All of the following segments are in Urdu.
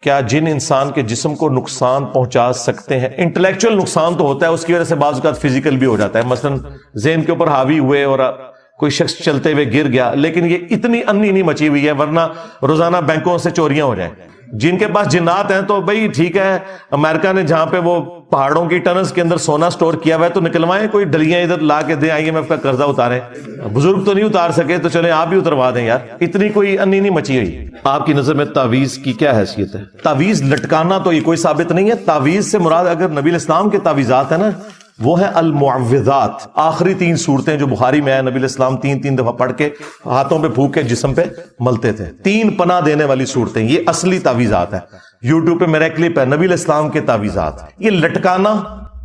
کیا جن انسان کے جسم کو نقصان پہنچا سکتے ہیں؟ انٹلیکچوئل نقصان تو ہوتا ہے، اس کی وجہ سے بعض اوقات فزیکل بھی ہو جاتا ہے، مثلا ذہن کے اوپر حاوی ہوئے اور کوئی شخص چلتے ہوئے گر گیا، لیکن یہ اتنی انی نہیں مچی ہوئی ہے ورنہ روزانہ بینکوں سے چوریاں ہو جائیں۔ جن کے پاس جنات ہیں تو بھئی ٹھیک ہے، امریکہ نے جہاں پہ وہ پہاڑوں کی ٹنلز کے اندر سونا سٹور کیا ہوا ہے تو نکلوائیں، کوئی ڈلیاں ادھر لا کے دیں، IMF کا قرضہ اتاریں۔ بزرگ تو نہیں اتار سکے تو چلیں آپ بھی اتروا دیں یار، اتنی کوئی انی نہیں مچی ہوئی۔ آپ کی نظر میں تعویذ کی کیا حیثیت ہے؟ تعویذ لٹکانا تو یہ کوئی ثابت نہیں ہے۔ تعویذ سے مراد اگر نبی الاسلام کے تعویذات ہیں نا، وہ ہیں المعوذات، آخری 3 صورتیں جو بخاری میں ہے، نبی الاسلام 3 دفعہ پڑھ کے ہاتھوں پہ پھونک کے جسم پہ ملتے تھے، 3 پناہ دینے والی صورتیں، یہ اصلی تعویذات ہیں۔ یوٹیوب پہ میرا کلپ ہے نبی الاسلام کے تعویذات۔ یہ لٹکانا،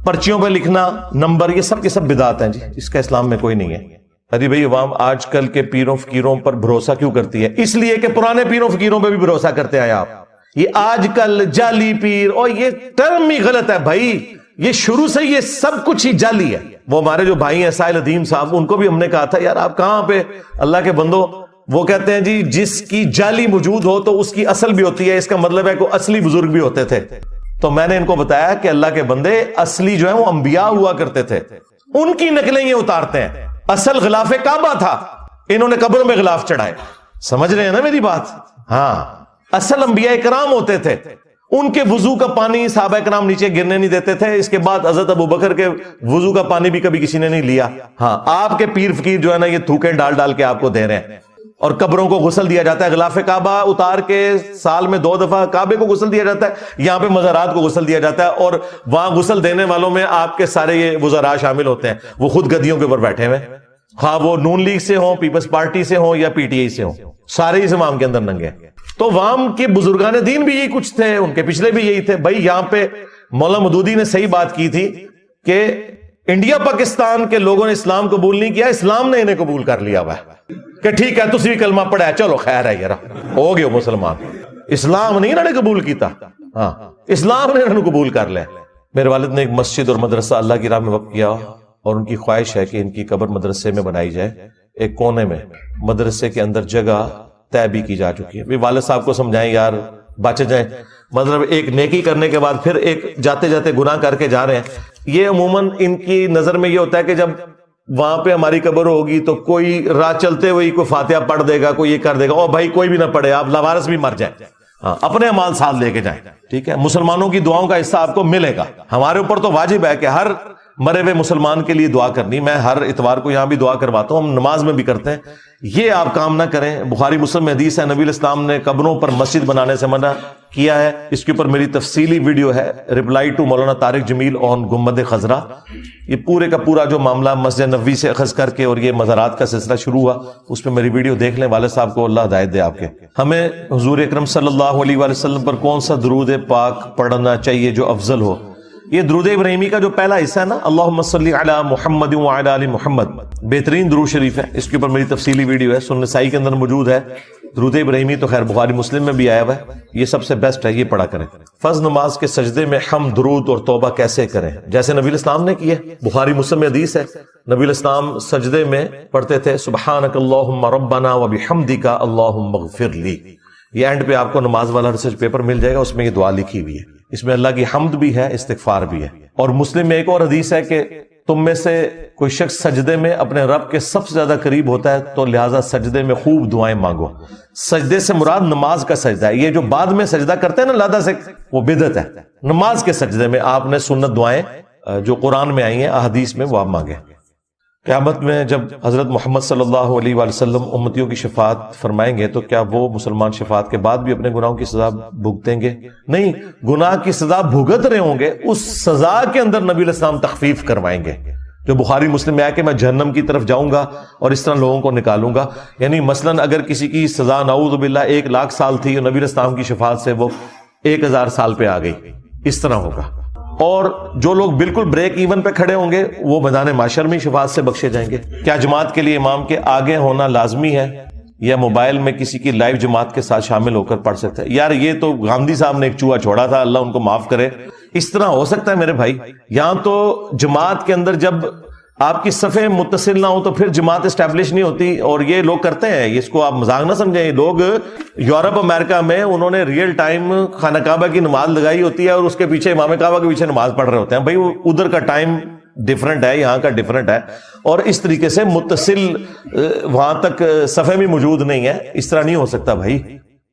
پرچیوں پہ لکھنا نمبر، یہ سب کے سب بدعت ہیں جی، اس کا اسلام میں کوئی نہیں ہے۔ ارے بھائی عوام آج کل کے پیروں فقیروں پر بھروسہ کیوں کرتی ہے؟ اس لیے کہ پرانے پیروں فقیروں پہ بھی بھروسہ کرتے آئے آپ۔ یہ آج کل جعلی پیر، اور یہ ٹرم ہی غلط ہے بھائی، یہ شروع سے یہ سب کچھ ہی جعلی ہے۔ وہ ہمارے جو بھائی ہیں سائل ادیم صاحب، ان کو بھی ہم نے کہا تھا یار آپ کہاں پہ اللہ کے بندو، وہ کہتے ہیں جی جس کی جعلی موجود ہو تو اس کی اصل بھی ہوتی ہے، اس کا مطلب ہے کہ اصلی بزرگ بھی ہوتے تھے۔ تو میں نے ان کو بتایا کہ اللہ کے بندے اصلی جو ہیں وہ انبیاء ہوا کرتے تھے، ان کی نقلیں یہ اتارتے ہیں۔ اصل غلاف کعبہ تھا، انہوں نے قبر میں غلاف چڑھائے۔ سمجھ رہے ہیں نا میری بات؟ ہاں، اصل انبیاء کرام ہوتے تھے، ان کے وضو کا پانی صحابہ کرام نیچے گرنے نہیں دیتے تھے۔ اس کے بعد حضرت ابوبکر کے وضو کا پانی بھی کبھی کسی نے نہیں لیا۔ ہاں، آپ کے پیر فقیر جو ہے نا یہ تھوکیں ڈال ڈال کے آپ کو دے رہے ہیں، اور قبروں کو غسل دیا جاتا ہے، غلاف کعبہ اتار کے سال میں 2 دفعہ کعبے کو غسل دیا جاتا ہے، یہاں پہ مزارات کو غسل دیا جاتا ہے، اور وہاں غسل دینے والوں میں آپ کے سارے یہ وزراء شامل ہوتے ہیں، وہ خود گدیوں کے اوپر بیٹھے ہوئے، ہاں وہ نون لیگ سے ہوں، پیپلز پارٹی سے ہوں یا PTI سے ہوں، سارے اس امام کے اندر ننگے ہیں۔ تو وام کے بزرگان دین بھی یہی کچھ تھے، ان کے پچھلے بھی یہی تھے بھائی۔ یہاں پہ مولانا مودودی نے صحیح بات کی تھی کہ انڈیا پاکستان کے لوگوں نے اسلام قبول نہیں کیا، اسلام نے انہیں قبول کر لیا ہوا ہے کہ ٹھیک ہے تسی بھی کلمہ پڑھا ہے، چلو خیر ہے یار ہو گئے مسلمان۔ اسلام نہیں انہوں نے قبول کیتا، ہاں اسلام نے انہوں نے قبول کر لیا۔ میرے والد نے ایک مسجد اور مدرسہ اللہ کی راہ میں وقف کیا، اور ان کی خواہش ہے کہ ان کی قبر مدرسے میں بنائی جائے، ایک کونے میں مدرسے کے اندر جگہ طے بھی کی جا چکی ہے۔ والد صاحب کو سمجھائیں یار بچ جائیں، مطلب ایک نیکی کرنے کے بعد پھر ایک جاتے جاتے گناہ کر کے جا رہے ہیں۔ یہ عموماً ان کی نظر میں یہ ہوتا ہے کہ جب وہاں پہ ہماری قبر ہوگی تو کوئی راہ چلتے ہوئے کوئی فاتحہ پڑھ دے گا، کوئی یہ کر دے گا، اور بھائی کوئی بھی نہ پڑھے، آپ لاوارث بھی مر جائیں، ہاں اپنے اعمال ساتھ لے کے جائیں، ٹھیک ہے؟ مسلمانوں کی دعاؤں کا حصہ آپ کو ملے گا۔ ہمارے اوپر تو واجب ہے کہ ہر مرے ہوئے مسلمان کے لیے دعا کرنی، میں ہر اتوار کو یہاں بھی دعا کرواتا ہوں، ہم نماز میں بھی کرتے ہیں۔ یہ آپ کام نہ کریں، بخاری مسلم میں حدیث ہے نبی الاسلام نے قبروں پر مسجد بنانے سے منع کیا ہے۔ اس کے اوپر میری تفصیلی ویڈیو ہے، رپلائی ٹو مولانا طارق جمیل آن گنبد خضرا۔ یہ پورے کا پورا جو معاملہ مسجد نبوی سے اخذ کر کے اور یہ مزارات کا سلسلہ شروع ہوا، اس پہ میری ویڈیو دیکھ لیں، والد صاحب کو اللہ ہدایت دے آپ کے۔ ہمیں حضور اکرم صلی اللہ علیہ وآلہ وسلم پر کون سا درود پاک پڑھنا چاہیے جو افضل ہو؟ یہ درود ابراہیمی کا جو پہلا حصہ ہے نا، اللہم صلی علی محمد وعلی آل محمد، بہترین درود شریف ہے، اس کے اوپر میری تفصیلی ویڈیو ہے، سنن نسائی کے اندر موجود ہے۔ درود ابراہیمی تو خیر بخاری مسلم میں بھی آیا ہوا ہے، یہ سب سے بیسٹ ہے، یہ پڑھا کریں۔ فرض نماز کے سجدے میں حمد، درود اور توبہ کیسے کریں؟ جیسے نبی الاسلام نے کیے، بخاری مسلم میں حدیث ہے، نبی الاسلام سجدے میں پڑھتے تھے سبحانک اللہم ربنا وبحمدک اللہم اغفر لی۔ یہ اینڈ پہ آپ کو نماز والا ریسرچ پیپر مل جائے گا، اس میں یہ دعا لکھی ہوئی ہے، اس میں اللہ کی حمد بھی ہے، استغفار بھی ہے۔ اور مسلم میں ایک اور حدیث ہے کہ تم میں سے کوئی شخص سجدے میں اپنے رب کے سب سے زیادہ قریب ہوتا ہے تو لہٰذا سجدے میں خوب دعائیں مانگو۔ سجدے سے مراد نماز کا سجدہ ہے، یہ جو بعد میں سجدہ کرتے ہیں نا لادہ سے، وہ بدعت ہے۔ نماز کے سجدے میں آپ نے سنت دعائیں جو قرآن میں آئی ہیں احادیث میں وہ آپ مانگیں۔ قیامت میں جب حضرت محمد صلی اللہ علیہ وآلہ وسلم امتیوں کی شفاعت فرمائیں گے تو کیا وہ مسلمان شفاعت کے بعد بھی اپنے گناہوں کی سزا بھگتیں گے؟ نہیں، گناہ کی سزا بھگت رہے ہوں گے، اس سزا کے اندر نبی علیہ السلام تخفیف کروائیں گے، جو بخاری مسلم میں آیا کہ میں جہنم کی طرف جاؤں گا اور اس طرح لوگوں کو نکالوں گا۔ یعنی مثلاً اگر کسی کی سزا نعوذ باللہ 1,00,000 سال تھی اور نبی علیہ السلام کی شفاعت سے وہ 1,000 سال پہ آ گئی، اس طرح ہوگا۔ اور جو لوگ بالکل بریک ایون پہ کھڑے ہوں گے وہ میدان محشر میں شفاعت سے بخشے جائیں گے۔ کیا جماعت کے لیے امام کے آگے ہونا لازمی ہے یا موبائل میں کسی کی لائیو جماعت کے ساتھ شامل ہو کر پڑھ سکتے ہیں؟ یار یہ تو گاندھی صاحب نے ایک چوہا چھوڑا تھا، اللہ ان کو معاف کرے، اس طرح ہو سکتا ہے میرے بھائی؟ یہاں تو جماعت کے اندر جب آپ کی صفیں متصل نہ ہو تو پھر جماعت اسٹیبلش نہیں ہوتی. اور یہ لوگ کرتے ہیں, اس کو آپ مذاق نہ سمجھیں. لوگ یورپ امریکہ میں انہوں نے ریئل ٹائم خانہ کعبہ کی نماز لگائی ہوتی ہے اور اس کے پیچھے امام کعبہ کے پیچھے نماز پڑھ رہے ہوتے ہیں. بھائی ادھر کا ٹائم ڈیفرنٹ ہے, یہاں کا ڈیفرنٹ ہے, اور اس طریقے سے متصل وہاں تک صفیں بھی موجود نہیں ہے. اس طرح نہیں ہو سکتا بھائی.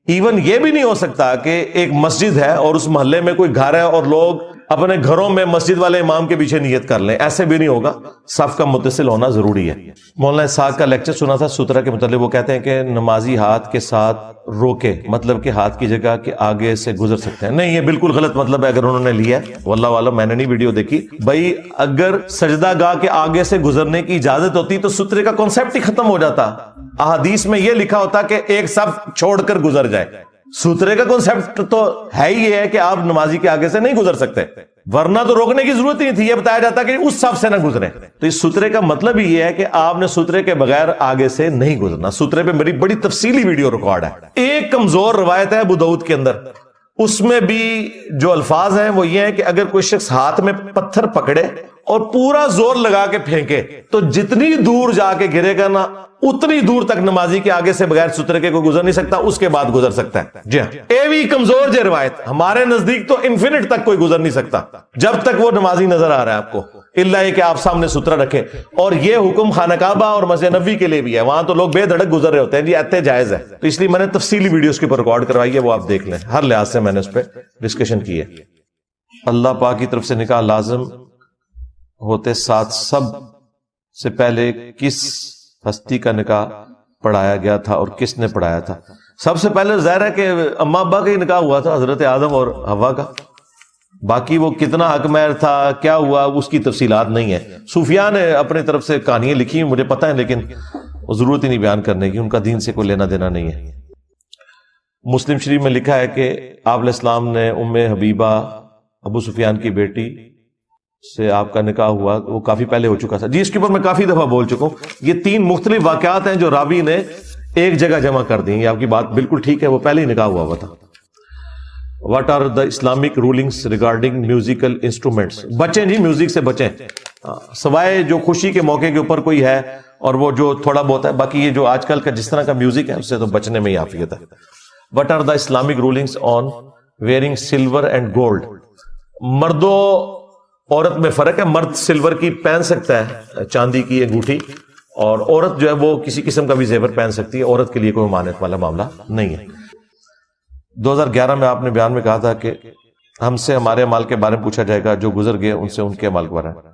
ایون یہ بھی نہیں ہو سکتا کہ ایک مسجد ہے اور اس محلے میں کوئی گھر ہے اور لوگ اپنے گھروں میں مسجد والے امام کے پیچھے نیت کر لیں. ایسے بھی نہیں ہوگا. صف کا متصل ہونا ضروری ہے. مولانا اسحاق کا لیکچر سنا تھا سترہ کے متعلق. وہ کہتے ہیں کہ نمازی ہاتھ کے ساتھ روکے, مطلب کہ ہاتھ کی جگہ کے آگے سے گزر سکتے ہیں. نہیں, یہ بالکل غلط مطلب ہے اگر انہوں نے لیا ہے. واللہ عالم, میں نے نہیں ویڈیو دیکھی. بھائی اگر سجدہ گاہ کے آگے سے گزرنے کی اجازت ہوتی تو سترے کا کانسیپٹ ہی ختم ہو جاتا. احادیث میں یہ لکھا ہوتا کہ ایک صف چھوڑ کر گزر جائے. سترے کا کانسیپٹ تو ہے ہی یہ ہے کہ آپ نمازی کے آگے سے نہیں گزر سکتے, ورنہ تو روکنے کی ضرورت نہیں تھی. یہ بتایا جاتا کہ اس صف سے نہ گزرے. تو اس سترے کا مطلب ہی یہ ہے کہ آپ نے سترے کے بغیر آگے سے نہیں گزرنا. سترے پہ میری بڑی تفصیلی ویڈیو ریکارڈ ہے. ایک کمزور روایت ہے ابو داؤد کے اندر, اس میں بھی جو الفاظ ہیں وہ یہ ہیں کہ اگر کوئی شخص ہاتھ میں پتھر پکڑے اور پورا زور لگا کے پھینکے تو جتنی دور جا کے گرے گا نا اتنی دور تک نمازی کے آگے سے بغیر سترے کے کوئی گزر نہیں سکتا, اس کے بعد گزر سکتا ہے. جی ہاں, اے بھی کمزور جو روایت. ہمارے نزدیک تو انفینٹ تک کوئی گزر نہیں سکتا جب تک وہ نمازی نظر آ رہا ہے آپ کو, الا یہ کہ آپ سامنے سترہ رکھے. اور یہ حکم خانہ کعبہ اور مسجد نبوی کے لیے بھی ہے, وہاں تو لوگ بے دھڑک گزر رہے ہوتے ہیں. جی ایتے جائز ہے. تو اس لیے میں نے تفصیلی ویڈیوز کے اوپر ریکارڈ کروائی ہے, وہ آپ دیکھ لیں. ہر لحاظ سے میں نے اس پہ ڈسکشن کی ہے. اللہ پاک کی طرف سے نکاح لازم ہوتے ساتھ سب سے پہلے کس ہستی کا نکاح پڑھایا گیا تھا اور کس نے پڑھایا تھا؟ سب سے پہلے ظاہر ہے کہ اما ابا کا ہی نکاح ہوا تھا, حضرت آدم اور حوا کا. باقی وہ کتنا حق مہر تھا, کیا ہوا, اس کی تفصیلات نہیں ہے. صوفیاء نے اپنے طرف سے کہانیاں لکھی ہیں, مجھے پتہ ہے, لیکن ضرورت ہی نہیں بیان کرنے کی, ان کا دین سے کوئی لینا دینا نہیں ہے. مسلم شریف میں لکھا ہے کہ آپ علیہ السلام نے ام حبیبہ ابو سفیان کی بیٹی سے آپ کا نکاح ہوا, وہ کافی پہلے ہو چکا تھا. جی اس کے اوپر میں کافی دفعہ بول چکا ہوں. یہ 3 مختلف واقعات ہیں جو راوی نے ایک جگہ جمع کر دی. یہ آپ کی بات بالکل ٹھیک ہے, وہ پہلے ہی نکاح ہوا تھا. What are the Islamic rulings regarding musical instruments? بچیں جی, میوزک سے بچیں, سوائے جو خوشی کے موقع کے اوپر کوئی ہے اور وہ جو تھوڑا بہت ہے. باقی یہ جو آج کل کا جس طرح کا میوزک ہے اس سے تو بچنے میں ہی عافیت ہے. What are the Islamic rulings on wearing silver and gold? مردوں عورت میں فرق ہے. مرد سلور کی پہن سکتا ہے, چاندی کی انگوٹھی, اور عورت جو ہے وہ کسی قسم کا بھی زیور پہن سکتی ہے. عورت کے لیے کوئی ممانعت والا معاملہ نہیں ہے. 2011 میں آپ نے بیان میں کہا تھا کہ ہم سے ہمارے اعمال کے بارے میں پوچھا جائے گا, جو گزر گئے ان سے ان کے اعمال کے بارے میں.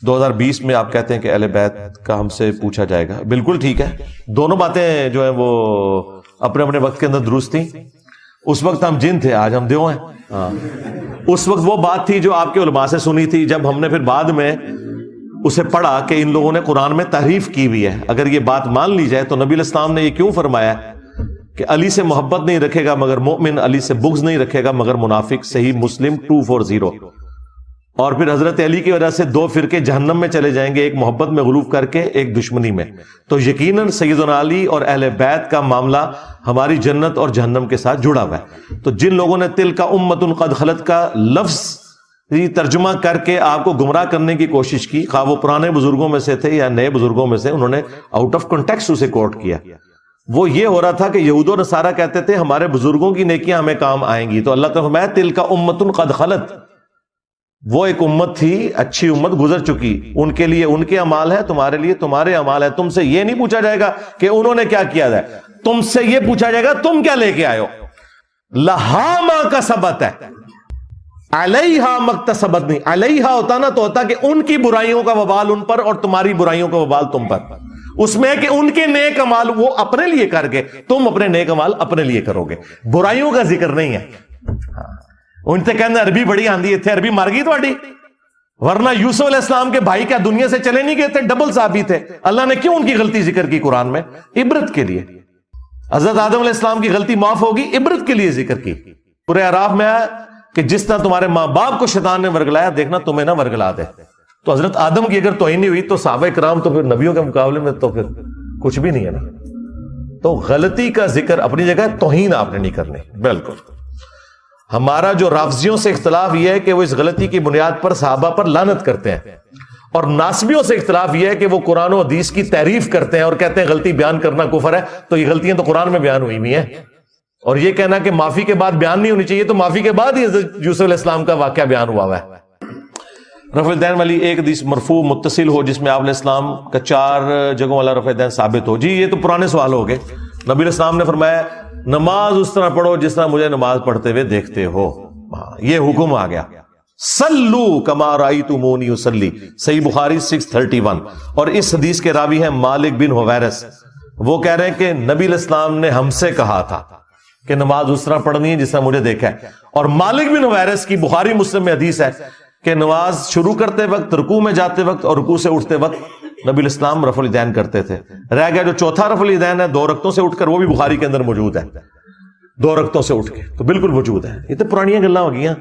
2020 میں آپ کہتے ہیں کہ اہل بیت کا ہم سے پوچھا جائے گا. بالکل ٹھیک ہے, دونوں باتیں جو ہیں وہ اپنے اپنے وقت کے اندر درست تھیں. اس وقت ہم جن تھے, آج ہم دیو ہیں. اس وقت وہ بات تھی جو آپ کے علماء سے سنی تھی. جب ہم نے پھر بعد میں اسے پڑھا کہ ان لوگوں نے قرآن میں تحریف کی ہوئی ہے. اگر یہ بات مان لی جائے تو نبی علیہ السلام نے یہ کیوں فرمایا کہ علی سے محبت نہیں رکھے گا مگر مومن, علی سے بغض نہیں رکھے گا مگر منافق. صحیح مسلم 240. اور پھر حضرت علی کی وجہ سے 2 فرقے جہنم میں چلے جائیں گے, ایک محبت میں غلوف کر کے, ایک دشمنی میں. تو یقیناً سیدنا علی اور اہل بیت کا معاملہ ہماری جنت اور جہنم کے ساتھ جڑا ہوا ہے. تو جن لوگوں نے تل کا امت قد خلت کا لفظ ترجمہ کر کے آپ کو گمراہ کرنے کی کوشش کی, خواہ وہ پرانے بزرگوں میں سے تھے یا نئے بزرگوں میں سے, انہوں نے آؤٹ آف کنٹیکسٹ اسے کوٹ کیا. وہ یہ ہو رہا تھا کہ یہود و نصارہ کہتے تھے ہمارے بزرگوں کی نیکیاں ہمیں کام آئیں گی, تو اللہ تعالیٰ فرمایا تل کا امت قد خلت, وہ ایک امت تھی, اچھی امت گزر چکی, ان کے لیے ان کے اعمال ہے, تمہارے لیے تمہارے اعمال ہے. تم سے یہ نہیں پوچھا جائے گا کہ انہوں نے کیا کیا ہے, تم سے یہ پوچھا جائے گا تم کیا لے کے آئے ہو. لہا ما کسبت ہے, علیہا مکتسبت نہیں. علیہا ہوتا نا تو ہوتا کہ ان کی برائیوں کا وبال ان پر اور تمہاری برائیوں کا وبال تم پر. اس میں کہ ان کے نیک اعمال وہ اپنے لیے کر گئے, تم اپنے نیک اعمال اپنے لیے کرو گے. برائیوں کا ذکر نہیں ہے. ان سے کہنا عربی بڑی آندھی تھے, عربی مر گئی تھوڑی, ورنہ یوسف علیہ السلام کے بھائی کیا دنیا سے چلے نہیں گئے تھے, ڈبل صحابی تھے. اللہ نے کیوں ان کی غلطی ذکر کی قرآن میں؟ عبرت کے لیے. حضرت آدم علیہ السلام کی غلطی معاف ہوگی, عبرت کے لیے ذکر کی. سورہ اعراف میں آیا کہ جس طرح تمہارے ماں باپ کو شیطان نے ورگلایا, دیکھنا تمہیں نہ ورگلا دے. تو حضرت آدم کی اگر توہین نہیں ہوئی تو صحابہ کرام تو پھر نبیوں کے مقابلے میں تو پھر کچھ بھی نہیں ہے نا. تو غلطی کا ذکر اپنی جگہ, توہین آپ نے نہیں کرنی. بالکل. ہمارا جو رافضیوں سے اختلاف یہ ہے کہ وہ اس غلطی کی بنیاد پر صحابہ پر لعنت کرتے ہیں, اور ناسبیوں سے اختلاف یہ ہے کہ وہ قرآن و حدیث کی تعریف کرتے ہیں اور کہتے ہیں غلطی بیان کرنا کفر ہے، تو یہ غلطیاں تو قرآن میں بیان ہوئی ہوئی ہیں، اور یہ کہنا کہ معافی کے بعد بیان نہیں ہونی چاہیے، تو معافی کے بعد ہی حضرت یوسف علیہ السلام کا واقعہ بیان ہوا ہے۔ رفع الیدین والی ایک حدیث مرفوع متصل ہو جس میں آپ علیہ السلام کا 4 جگہوں والا رفع الیدین ثابت ہو، جی یہ تو پرانے سوال ہو گئے۔ نبی علیہ السلام نے فرمایا نماز اس طرح پڑھو جس طرح مجھے نماز پڑھتے ہوئے دیکھتے ہو، یہ حکم آ گیا۔ صلو کما رأیتمونی اصلی، صحیح بخاری 631۔ اور اس حدیث کے راوی ہیں مالک بن حویرث، وہ کہہ رہے ہیں کہ نبی علیہ السلام نے ہم سے کہا تھا کہ نماز اس طرح پڑھنی ہے جس طرح مجھے دیکھا ہے۔ اور مالک بن حویرث کی بخاری مسلم میں حدیث ہے کہ نماز شروع کرتے وقت، رکوع میں جاتے وقت اور رکوع سے اٹھتے وقت نبی علیہ السلام رفع الیدین کرتے تھے۔ رہ گیا جو چوتھا رفع الیدین ہے 2 رکعتوں سے اٹھ کر، وہ بھی بخاری کے اندر موجود ہے، 2 رکعتوں سے اٹھ کے، تو بالکل موجود ہے۔ یہ تو پرانیاں گلاں ہو گئیاں،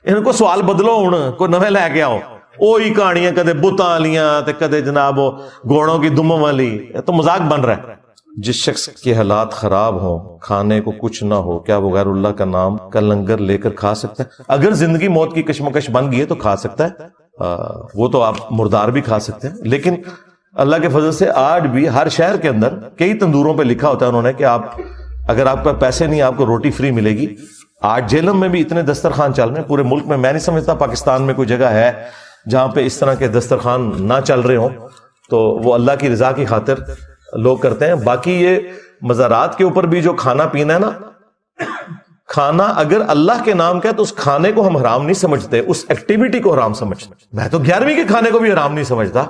ان کو سوال بدلو، ہن کوئی نویں لے کے آؤ، وہی کہانیاں کدے بتاں والیاں تے کدے جناب گھوڑوں کی دموں والی، یہ تو مذاق بن رہا ہے۔ جس شخص کے حالات خراب ہوں، کھانے کو کچھ نہ ہو، کیا وہ غیر اللہ کا نام کا لنگر لے کر کھا سکتا ہے؟ اگر زندگی موت کی کشمکش بن گئی ہے تو کھا سکتا ہے، وہ تو آپ مردار بھی کھا سکتے ہیں، لیکن اللہ کے فضل سے آج بھی ہر شہر کے اندر کئی تندوروں پہ لکھا ہوتا ہے انہوں نے کہ آپ اگر آپ کا پیسے نہیں آپ کو روٹی فری ملے گی۔ آج جیلم میں بھی اتنے دسترخوان چل رہے ہیں پورے ملک میں، میں نہیں سمجھتا پاکستان میں کوئی جگہ ہے جہاں پہ اس طرح کے دسترخوان نہ چل رہے ہوں، تو وہ اللہ کی رضا کی خاطر لوگ کرتے ہیں۔ باقی یہ مزارات کے اوپر بھی جو کھانا پینا ہے نا، کھانا اگر اللہ کے نام کا ہے تو اس کھانے کو ہم حرام نہیں سمجھتے، اس ایکٹیویٹی کو حرام سمجھتے۔ میں تو 11ویں کے کھانے کو بھی حرام نہیں سمجھتا۔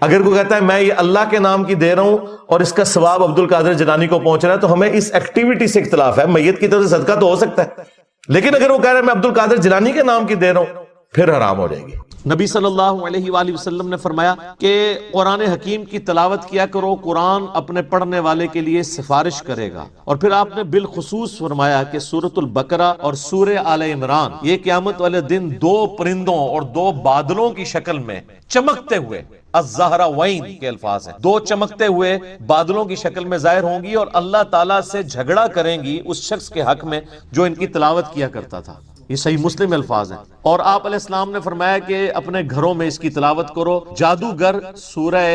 اگر کوئی کہتا ہے میں یہ اللہ کے نام کی دے رہا ہوں اور اس کا ثواب عبد القادر جیلانی کو پہنچ رہا ہے، تو ہمیں اس ایکٹیویٹی سے اختلاف ہے۔ میت کی طرف سے صدقہ تو ہو سکتا ہے، لیکن اگر وہ کہہ رہا ہے میں عبد القادر جیلانی کے نام کی دے رہا ہوں، پھر حرام ہو جائے گی۔ نبی صلی اللہ علیہ وآلہ وسلم نے فرمایا کہ قرآن حکیم کی تلاوت کیا کرو، قرآن اپنے پڑھنے والے کے لیے سفارش کرے گا۔ اور پھر آپ نے بالخصوص فرمایا کہ سورۃ البقرہ اور سورہ آل عمران یہ قیامت والے دن 2 پرندوں اور 2 بادلوں کی شکل میں چمکتے ہوئے، الزہراوین کے الفاظ ہیں، 2 چمکتے ہوئے بادلوں کی شکل میں ظاہر ہوں گی اور اللہ تعالیٰ سے جھگڑا کریں گی اس شخص کے حق میں جو ان کی تلاوت کیا کرتا تھا۔ یہ صحیح مسلم الفاظ ہیں۔ اور آپ علیہ السلام نے فرمایا کہ اپنے گھروں میں اس کی تلاوت کرو، جادوگر سورہ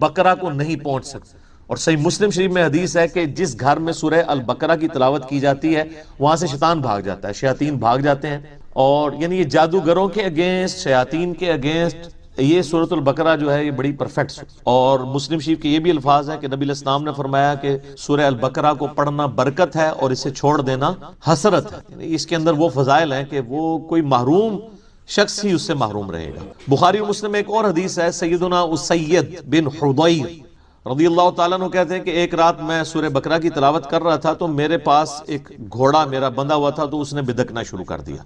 بقرہ کو نہیں پہنچ سکتے۔ اور صحیح مسلم شریف میں حدیث ہے کہ جس گھر میں سورہ البقرہ کی تلاوت کی جاتی ہے وہاں سے شیطان بھاگ جاتا ہے، شیاطین بھاگ جاتے ہیں۔ اور یعنی یہ جادوگروں کے اگینسٹ، شیاطین کے اگینسٹ یہ سورۃ البقرہ جو ہے یہ بڑی پرفیکٹ۔ اور مسلم شریف کے یہ بھی الفاظ ہیں کہ نبی علیہ السلام نے فرمایا کہ سورہ البقرہ کو پڑھنا برکت ہے اور اسے چھوڑ دینا حسرت ہے، یعنی اس کے اندر وہ فضائل ہیں کہ وہ کوئی محروم شخص ہی اس سے محروم رہے گا۔ بخاری و مسلم میں ایک اور حدیث ہے، سیدنا اسید بن حضیر رضی اللہ تعالیٰ عنہ کہتے ہیں کہ ایک رات میں سورہ بقرہ کی تلاوت کر رہا تھا تو میرے پاس ایک گھوڑا میرا بندھا ہوا تھا، تو اس نے بدکنا شروع کر دیا،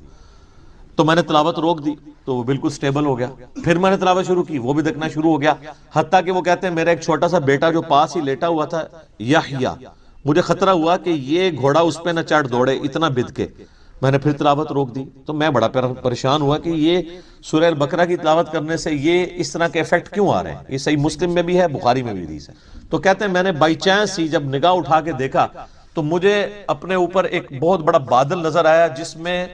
تو میں نے تلاوت روک دی تو وہ بالکل سٹیبل ہو گیا۔ پھر میں نے تلاوت شروع کی، وہ بھی دکنا شروع ہو گیا، حتیٰ کہ وہ کہتے ہیں میرا ایک چھوٹا سا بیٹا جو پاس ہی لیٹا ہوا تھا یحییٰ، مجھے خطرہ ہوا کہ یہ گھوڑا اس پہ نہ چڑھ دوڑے، اتنا بد کے میں نے پھر تلاوت روک دی۔ تو میں بڑا پریشان ہوا کہ یہ سورہ البقرہ کی تلاوت کرنے سے یہ اس طرح کے ایفیکٹ کیوں آ رہے ہیں؟ یہ صحیح مسلم میں بھی ہے، بخاری میں بھی حدیث ہے۔ تو کہتے ہیں میں نے بائی چانس ہی جب نگاہ اٹھا کے دیکھا تو مجھے اپنے اوپر ایک بہت بڑا بادل نظر آیا جس میں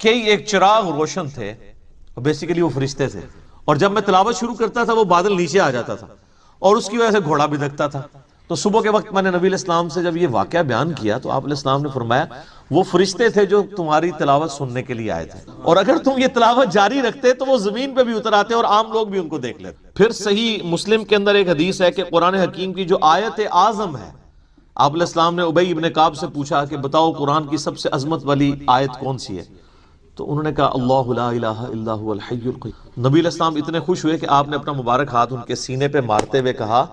کئی ایک چراغ روشن تھے، بیسیکلی وہ فرشتے تھے، اور جب میں تلاوت شروع کرتا تھا وہ بادل نیچے آ جاتا تھا اور اس کی وجہ سے گھوڑا بھی دکتا تھا۔ تو صبح کے وقت میں نے نبی علیہ السلام سے جب یہ واقعہ بیان کیا تو آپ علیہ السلام نے فرمایا وہ فرشتے تھے جو تمہاری تلاوت سننے کے لیے آئے تھے، اور اگر تم یہ تلاوت جاری رکھتے تو وہ زمین پہ بھی اتر آتے اور عام لوگ بھی ان کو دیکھ لیتے۔ پھر صحیح مسلم کے اندر ایک حدیث ہے کہ قرآن حکیم کی جو آیت اعظم ہے، آپ علیہ السلام نے ابی ابن کعب سے پوچھا کہ بتاؤ قرآن کی سب سے عظمت والی آیت کون سی ہے؟ تو انہوں نے کہا اللہ لا الہ الا هو الحی القیوم۔ نبی علیہ السلام اتنے خوش ہوئے کہ آپ نے اپنا مبارک ہاتھ ان کے سینے پہ مارتے ہوئے کہا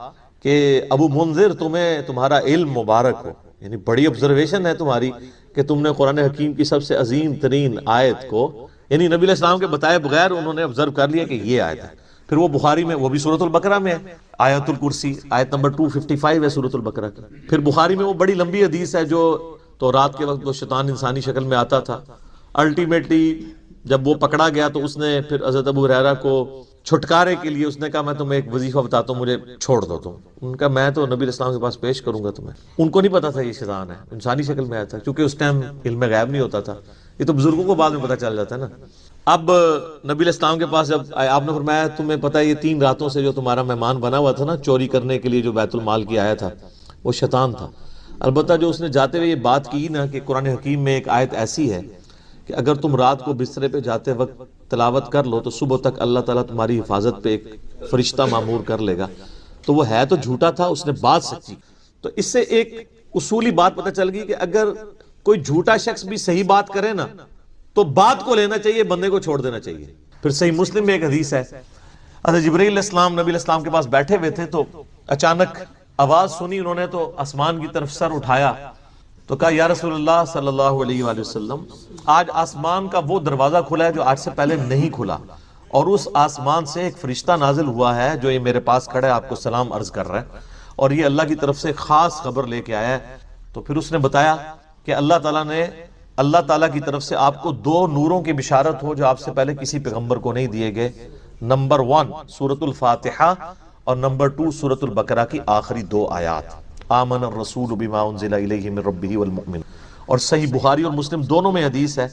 کہ ابو منذر تمہیں تمہارا علم مبارک ہو، یعنی بڑی آبزرویشن ہے تمہاری کہ تم نے قرآن حکیم کی سب سے عظیم ترین آیت کو، یعنی نبی علیہ السلام کے بتائے بغیر انہوں نے آبزرو کر لیا کہ یہ آیت ہے۔ پھر وہ بخاری میں، وہ بھی سورۃ البقرہ میں ہے، آیت الکرسی آیت نمبر 255 ہے سورۃ البقرہ کی۔ پھر بخاری میں وہ بڑی لمبی حدیث ہے جو تو رات کے وقت وہ شیطان انسانی شکل میں آتا تھا، الٹیمیٹلی جب وہ پکڑا گیا تو اس نے پھر حضرت ابو ہریرہ کو چھٹکارے کے لیے اس نے کہا میں تمہیں ایک وظیفہ بتاتا ہوں، مجھے چھوڑ دو تم۔ ان کا میں تو نبی علیہ السلام کے پاس پیش کروں گا تمہیں۔ ان کو نہیں پتا تھا یہ شیطان ہے، انسانی شکل میں آیا تھا، کیونکہ اس ٹائم علم غیب نہیں ہوتا تھا، یہ تو بزرگوں کو بعد میں پتہ چل جاتا ہے نا. اب نبی علیہ السلام کے پاس جب آپ نے فرمایا تمہیں پتہ ہے یہ 3 راتوں سے جو تمہارا مہمان بنا ہوا تھا نا چوری کرنے کے لیے جو بیت المال کی آیا تھا وہ شیطان تھا. البتہ جو اس نے جاتے ہوئے یہ بات کی نا کہ قرآن حکیم میں ایک آیت ایسی ہے کہ اگر تم رات کو بسترے پہ جاتے وقت تلاوت کر لو تو صبح تک اللہ تعالیٰ تمہاری حفاظت پہ ایک فرشتہ معمور کر لے گا. تو وہ ہے تو جھوٹا تھا, اس نے بات سچی. تو اس سے ایک اصولی بات پتہ چل گئی کہ اگر کوئی جھوٹا شخص بھی صحیح بات کرے نا تو بات کو لینا چاہیے, بندے کو چھوڑ دینا چاہیے. پھر صحیح مسلم میں ایک حدیث ہے, حضرت جبرائیل علیہ السلام نبی علیہ السلام کے پاس بیٹھے ہوئے تھے تو اچانک آواز سنی انہوں نے, تو آسمان کی طرف سر اٹھایا تو کہا یا رسول اللہ صلی اللہ علیہ وآلہ وسلم, آج آسمان کا وہ دروازہ کھلا ہے جو آج سے پہلے نہیں کھلا, اور اس آسمان سے ایک فرشتہ نازل ہوا ہے جو یہ میرے پاس کھڑا ہے آپ کو سلام عرض کر رہا ہے, اور یہ اللہ کی طرف سے خاص خبر لے کے آیا ہے. تو پھر اس نے بتایا کہ اللہ تعالیٰ کی طرف سے آپ کو 2 نوروں کی بشارت ہو جو آپ سے پہلے کسی پیغمبر کو نہیں دیے گئے. نمبر 1 سورۃ الفاتحہ اور نمبر 2 سورۃ البقرہ کی آخری 2 آیات, آمن الرسول بما انزل الیہ من ربہ والمؤمن. اور صحیح بخاری اور مسلم دونوں میں حدیث ہے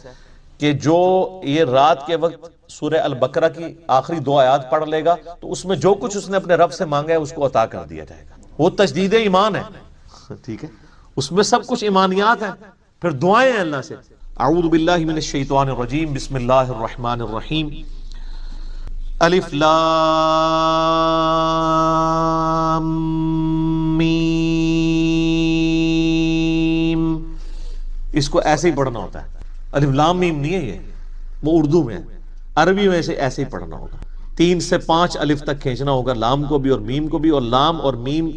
کہ جو یہ رات کے وقت سورہ البقرہ کی آخری 2 آیات پڑھ لے گا تو اس میں جو کچھ اس نے اپنے رب سے مانگا ہے اس کو عطا کر دیا جائے گا. وہ تجدید ایمان ہے, ٹھیک ہے, اس میں سب کچھ ایمانیات ہیں. پھر دعائیں ہیں اللہ سے, اعوذ باللہ من الشیطان الرجیم بسم اللہ الرحمن الرحیم, الف لام میم. اس کو ایسے ہی پڑھنا ہوتا ہے, الف لام میم نہیں ہے یہ, وہ اردو میں ہے, عربی میں ایسے ہی پڑھنا ہوگا. 3 سے 5 الف تک کھینچنا ہوگا, لام کو بھی اور میم کو بھی, اور لام اور میم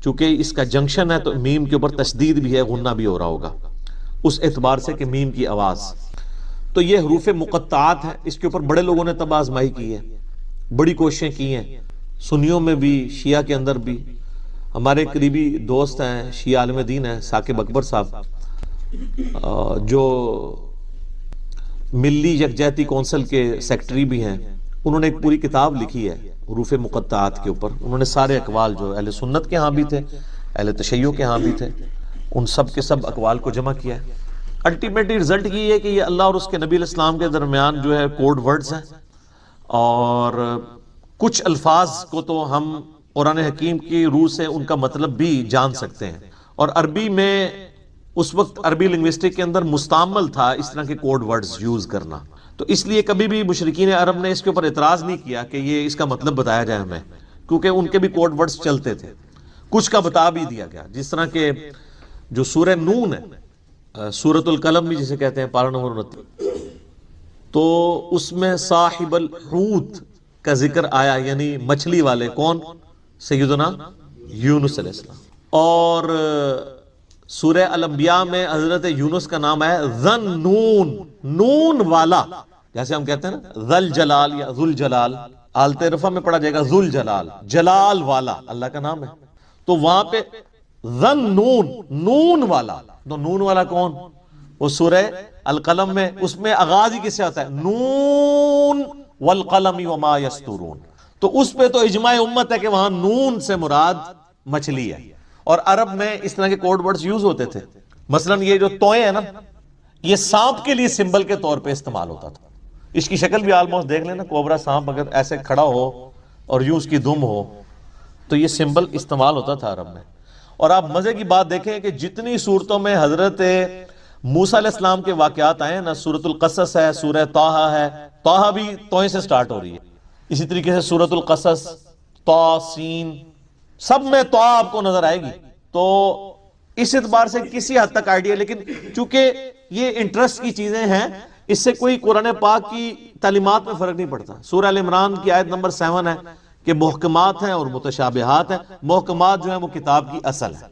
چونکہ اس کا جنکشن ہے تو میم کے اوپر تشدید بھی ہے, غنہ بھی ہو رہا ہوگا اس اعتبار سے کہ میم کی آواز. تو یہ حروف مقطعات ہیں, اس کے اوپر بڑے لوگوں نے تب آزمائی کی ہے, بڑی کوششیں کی ہیں, سنیوں میں بھی شیعہ کے اندر بھی. ہمارے قریبی دوست ہیں شیعہ عالم دین ہیں ثاقب اکبر صاحب, جو ملی یکجہتی کونسل کے سیکٹری بھی ہیں, انہوں نے ایک پوری کتاب لکھی ہے حروف مقطعات کے اوپر. انہوں نے سارے اقوال جو اہل سنت کے ہاں بھی تھے, اہل تشیع کے ہاں بھی تھے, ان سب کے سب اقوال کو جمع کیا ہے. الٹیمیٹلی رزلٹ یہ ہے کہ یہ اللہ اور اس کے نبی علیہ السلام کے درمیان جو ہے کوڈ ورڈز ہیں, اور کچھ الفاظ کو تو ہم قرآن حکیم کی روح سے ان کا مطلب بھی جان سکتے ہیں. اور عربی میں اس وقت عربی لنگوسٹک کے اندر مستعمل تھا اس طرح کے کوڈ ورڈز یوز کرنا, تو اس لیے کبھی بھی مشرکین عرب نے اس کے اوپر اعتراض نہیں کیا کہ یہ اس کا مطلب بتایا جائے ہمیں, کیونکہ ان کے بھی کوڈ ورڈز چلتے تھے. کچھ کا بتا بھی دیا گیا, جس طرح کہ جو سورہ نون ہے, سورۃ القلم بھی جسے کہتے ہیں, پارہ نمبر 29, تو اس میں صاحب الحوت کا ذکر آیا, یعنی مچھلی والے. کون؟ سیدنا یونس علیہ السلام. اور سورہ الانبیاء میں حضرت یونس کا نام ہے ذن نون, نون والا, جیسے ہم کہتے ہیں نا ذل جلال یا ذل جلال, حالت رفع میں پڑھا جائے گا ذل جلال, جلال والا اللہ کا نام ہے. تو وہاں پہ ذن نون, نون والا. تو نون والا کون؟ وہ سورہ القلم میں, اس میں آغاز ہی کس سے آتا ہے, نون والقلم وما یسطرون. تو اس پہ تو اجماع امت ہے کہ وہاں نون سے مراد مچھلی ہے. اور عرب میں اس طرح کے کوڈ ورڈز یوز ہوتے تھے. مثلا یہ جو توئے ہیں نا, یہ سانپ کے لیے سمبل کے طور پہ استعمال ہوتا تھا. اس کی شکل بھی آلموسٹ دیکھ لینا, کوبرا سانپ اگر ایسے کھڑا ہو اور یوں اس کی دم ہو تو یہ سمبل استعمال ہوتا تھا عرب میں. اور آپ مزے کی بات دیکھیں کہ جتنی صورتوں میں حضرت موسیٰ علیہ السلام کے واقعات آئے ہیں نا, سورۃ القصص ہے, سورہ طٰہٰ ہے, طٰہٰ بھی توئے سے سٹارٹ ہو رہی ہے. اسی طریقے سے سورۃ القصص, طٰ, سین, سب میں طٰ آپ کو نظر آئے گی. تو اس اعتبار سے کسی حد تک آئیڈیا, لیکن چونکہ یہ انٹرسٹ کی چیزیں ہیں, اس سے کوئی قرآن پاک کی تعلیمات میں فرق نہیں پڑتا. سورہ ال عمران کی آیت نمبر 7 ہے کہ محکمات ہیں اور متشابہات ہیں. محکمات جو ہیں وہ کتاب کی اصل ہے,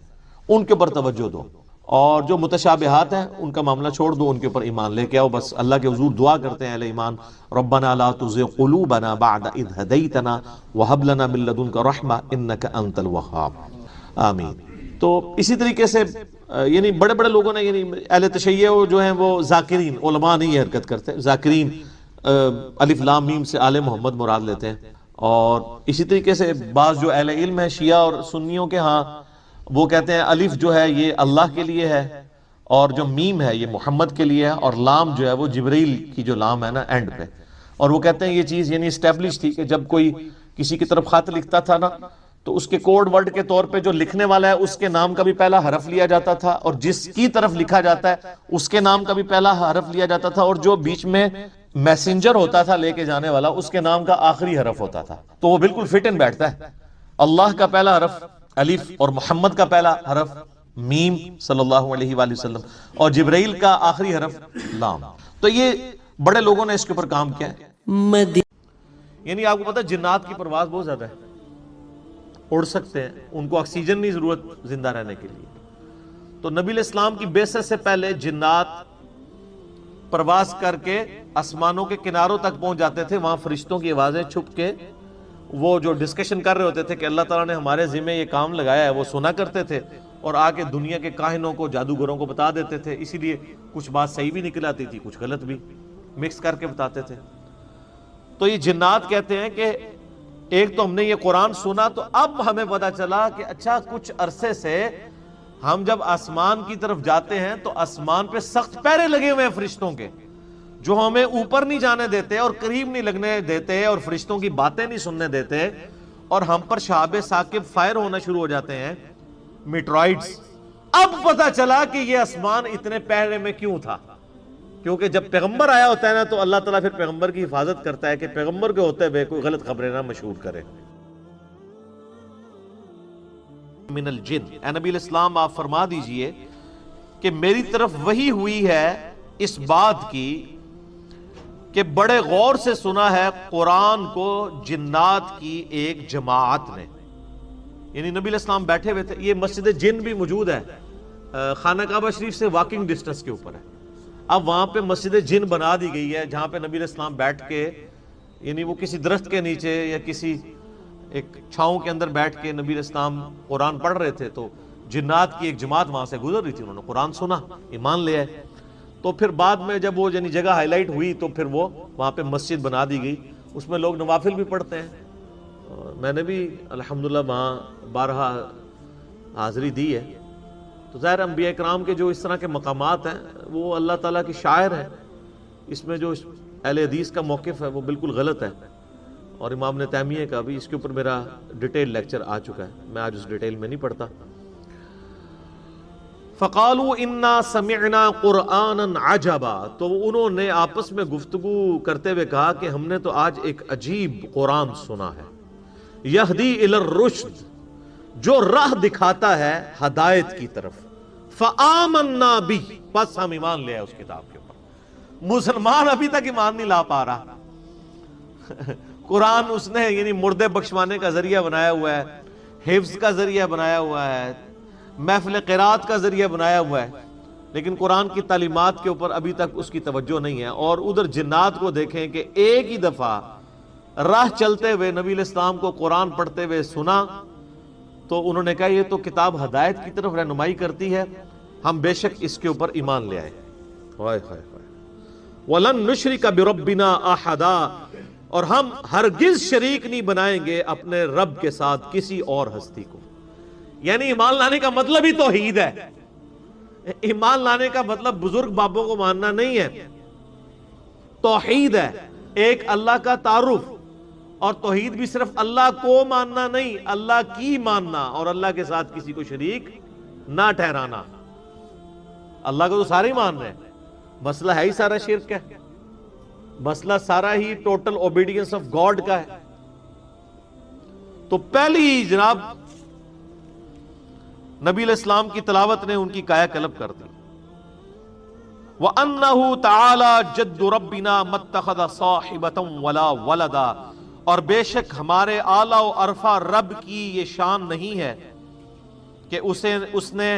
ان کے اوپر توجہ دو, اور جو متشابہات ہیں ان کا معاملہ چھوڑ دو, ان کے اوپر ایمان لے کے آؤ. بس اللہ کے حضور دعا کرتے ہیں اہل ایمان, ربنا لا تزغ قلوبنا بعد اذ ہدیتنا وہب لنا من لدنک رحمہ انک انت الوہاب, آمین. تو اسی طریقے سے یعنی بڑے بڑے لوگوں نے, یعنی اہل تشیع جو ہیں وہ ذاکرین, علماء نہیں حرکت کرتے, ذاکرین الف لام میم سے آل محمد مراد لیتے ہیں. اور اسی طریقے سے بعض جو اہل علم ہے شیعہ اور سنیوں کے ہاں, وہ کہتے ہیں الف جو ہے یہ اللہ کے لیے ہے, اور جو میم ہے یہ محمد کے لیے ہے، اور لام جو ہے وہ جبریل کی جو لام ہے نا اینڈ پہ. اور وہ کہتے ہیں یہ چیز یعنی اسٹیبلش تھی کہ جب کوئی کسی کی طرف خط لکھتا تھا نا تو اس کے کوڈ ورڈ کے طور پہ جو لکھنے والا ہے اس کے نام کا بھی پہلا حرف لیا جاتا تھا، اور جس کی طرف لکھا جاتا ہے اس کے نام کا بھی پہلا حرف لیا جاتا تھا، اور جو بیچ میں میسنجر ہوتا تھا لے کے جانے والا اس کے نام کا آخری حرف ہوتا تھا. تو وہ بالکل فٹ ان بیٹھتا ہے. اللہ کا پہلا حرف الف اور محمد کا پہلا حرف میم صلی اللہ علیہ وآلہ وسلم، اور جبرائیل کا آخری حرف لام. تو یہ بڑے لوگوں نے اس کے اوپر کام کیا ہے. یعنی آپ کو پتا جنات کی پرواز بہت زیادہ ہے، اڑ سکتے ہیں، ان کو آکسیجن نہیں ضرورت زندہ رہنے کے لیے. تو نبی علیہ السلام کی بعثت سے پہلے جنات پرواز کر کے آسمانوں کے کناروں تک پہنچ جاتے تھے. وہاں فرشتوں کی آوازیں چھپ کے وہ جو ڈسکشن کر رہے ہوتے تھے کہ اللہ تعالیٰ نے ہمارے ذمہ یہ کام لگایا ہے وہ سنا کرتے تھے، اور آ کے دنیا کے کاہنوں کو جادوگروں کو بتا دیتے تھے. اسی لیے کچھ بات صحیح بھی نکل آتی تھی، کچھ غلط بھی مکس کر کے بتاتے تھے. تو یہ جنات کہتے ہیں کہ ایک تو ہم نے یہ قرآن سنا تو اب ہمیں پتا چلا کہ اچھا کچھ عرصے سے ہم جب آسمان کی طرف جاتے ہیں تو آسمان پہ سخت پہرے لگے ہوئے ہیں فرشتوں کے، جو ہمیں اوپر نہیں جانے دیتے اور قریب نہیں لگنے دیتے اور فرشتوں کی باتیں نہیں سننے دیتے، اور ہم پر شہاب ثاقب فائر ہونا شروع ہو جاتے ہیں، میٹرائٹس. اب پتا چلا کہ یہ آسمان اتنے پہرے میں کیوں تھا، کیونکہ جب پیغمبر آیا ہوتا ہے نا تو اللہ تعالیٰ پھر پیغمبر کی حفاظت کرتا ہے کہ پیغمبر کے ہوتے ہوئے کوئی غلط خبریں نہ مشہور کرے. من الجن، اے نبی علیہ السلام آپ فرما دیجئے کہ میری طرف وحی ہوئی ہے اس بات کی کہ بڑے غور سے سنا ہے قرآن کو جنات کی ایک جماعت نے. یعنی نبی علیہ السلام بیٹھے ہوئے تھے. یہ مسجد جن بھی موجود ہے خانہ کعبہ شریف سے واکنگ ڈسٹنس کے اوپر ہے. اب وہاں پہ مسجد جن بنا دی گئی ہے جہاں پہ نبی علیہ السلام بیٹھ کے یعنی وہ کسی درخت کے نیچے یا کسی ایک چھاؤں کے اندر بیٹھ کے نبی علیہ السلام قرآن پڑھ رہے تھے. تو جنات کی ایک جماعت وہاں سے گزر رہی تھی، انہوں نے قرآن سنا، ایمان لے آئے. تو پھر بعد میں جب وہ یعنی جگہ ہائی لائٹ ہوئی تو پھر وہ وہاں پہ مسجد بنا دی گئی. اس میں لوگ نوافل بھی پڑھتے ہیں، اور میں نے بھی الحمدللہ وہاں بارہا حاضری دی ہے. تو ظاہر انبیاء کرام کے جو اس طرح کے مقامات ہیں وہ اللہ تعالیٰ کی شاعر ہیں. اس میں جو اہل حدیث کا موقف ہے وہ بالکل غلط ہے، اور امام ابن تیمیہ کا بھی اس کے اوپر میرا ڈیٹیل لیکچر آ چکا ہے، میں آج اس ڈیٹیل میں نہیں پڑھتا. فَقَالُوا إِنَّا سَمِعْنَا قُرْآنًا عَجَبًا، تو انہوں نے آپس میں گفتگو کرتے ہوئے کہا کہ ہم نے تو آج ایک عجیب قرآن سنا ہے. یہدی الی الرشد، جو راہ دکھاتا ہے ہدایت کی طرف. فآمنا بہ، بس ہم ایمان لے آئے اس کتاب کے اوپر. مسلمان ابھی تک ایمان نہیں لا پا رہا. قرآن اس نے یعنی مردے بخشوانے کا ذریعہ بنایا ہوا ہے، حفظ کا ذریعہ بنایا ہوا ہے، محفل قرات کا ذریعہ بنایا ہوا ہے، لیکن قرآن کی تعلیمات کے اوپر ابھی تک اس کی توجہ نہیں ہے. اور ادھر جنات کو دیکھیں کہ ایک ہی دفعہ راہ چلتے ہوئے نبی علیہ السلام کو قرآن پڑھتے ہوئے سنا تو انہوں نے کہا یہ تو کتاب ہدایت کی طرف رہنمائی کرتی ہے، ہم بے شک اس کے اوپر ایمان لے آئے. وَلَن نُشْرِكَ بِرَبِّنَا أَحَدًا، اور ہم ہرگز شریک نہیں بنائیں گے اپنے رب کے ساتھ کسی اور ہستی کو. یعنی ایمان لانے کا مطلب ہی توحید ہے. ایمان لانے کا مطلب بزرگ بابوں کو ماننا نہیں ہے، توحید ہے، ایک اللہ کا تعارف. اور توحید بھی صرف اللہ کو ماننا نہیں، اللہ کی ماننا اور اللہ کے ساتھ کسی کو شریک نہ ٹھہرانا. اللہ کو تو سارے ہی مان رہے ہیں، مسئلہ ہے ہی سارا شرک ہے، مسئلہ سارا ہی ٹوٹل اوبیڈینس آف گاڈ کا ہے. تو پہلی جناب نبی علیہ السلام کی تلاوت نے ان کی کایا کلب کر دی. وَأَنَّهُ تَعَالَى جَدُّ رَبِّنَا مَتَّخَذَ صَاحِبَةً وَلَا وَلَدًا، اور بے شک ہمارے اعلیٰ و عرفہ رب کی یہ شان نہیں ہے کہ اس نے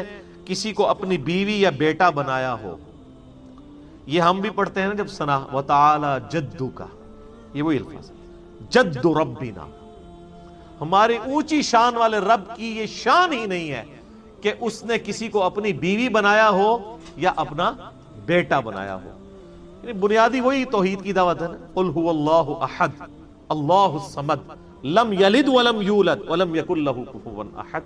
کسی کو اپنی بیوی یا بیٹا بنایا ہو. یہ ہم بھی پڑھتے ہیں نا جب سنا وَتَعَالَى جَدُّكَ، یہ وہی الفاظ جد ربنا، ہماری اونچی شان والے رب کی یہ شان ہی نہیں ہے کہ اس نے کسی کو اپنی بیوی بنایا ہو یا اپنا بیٹا بنایا ہو. یعنی بنیادی وہی توحید کی دعوت ہے نا. قل هو اللہ احد اللہ الصمد لم یلد ولم یولد ولم یکن له کفوا احد.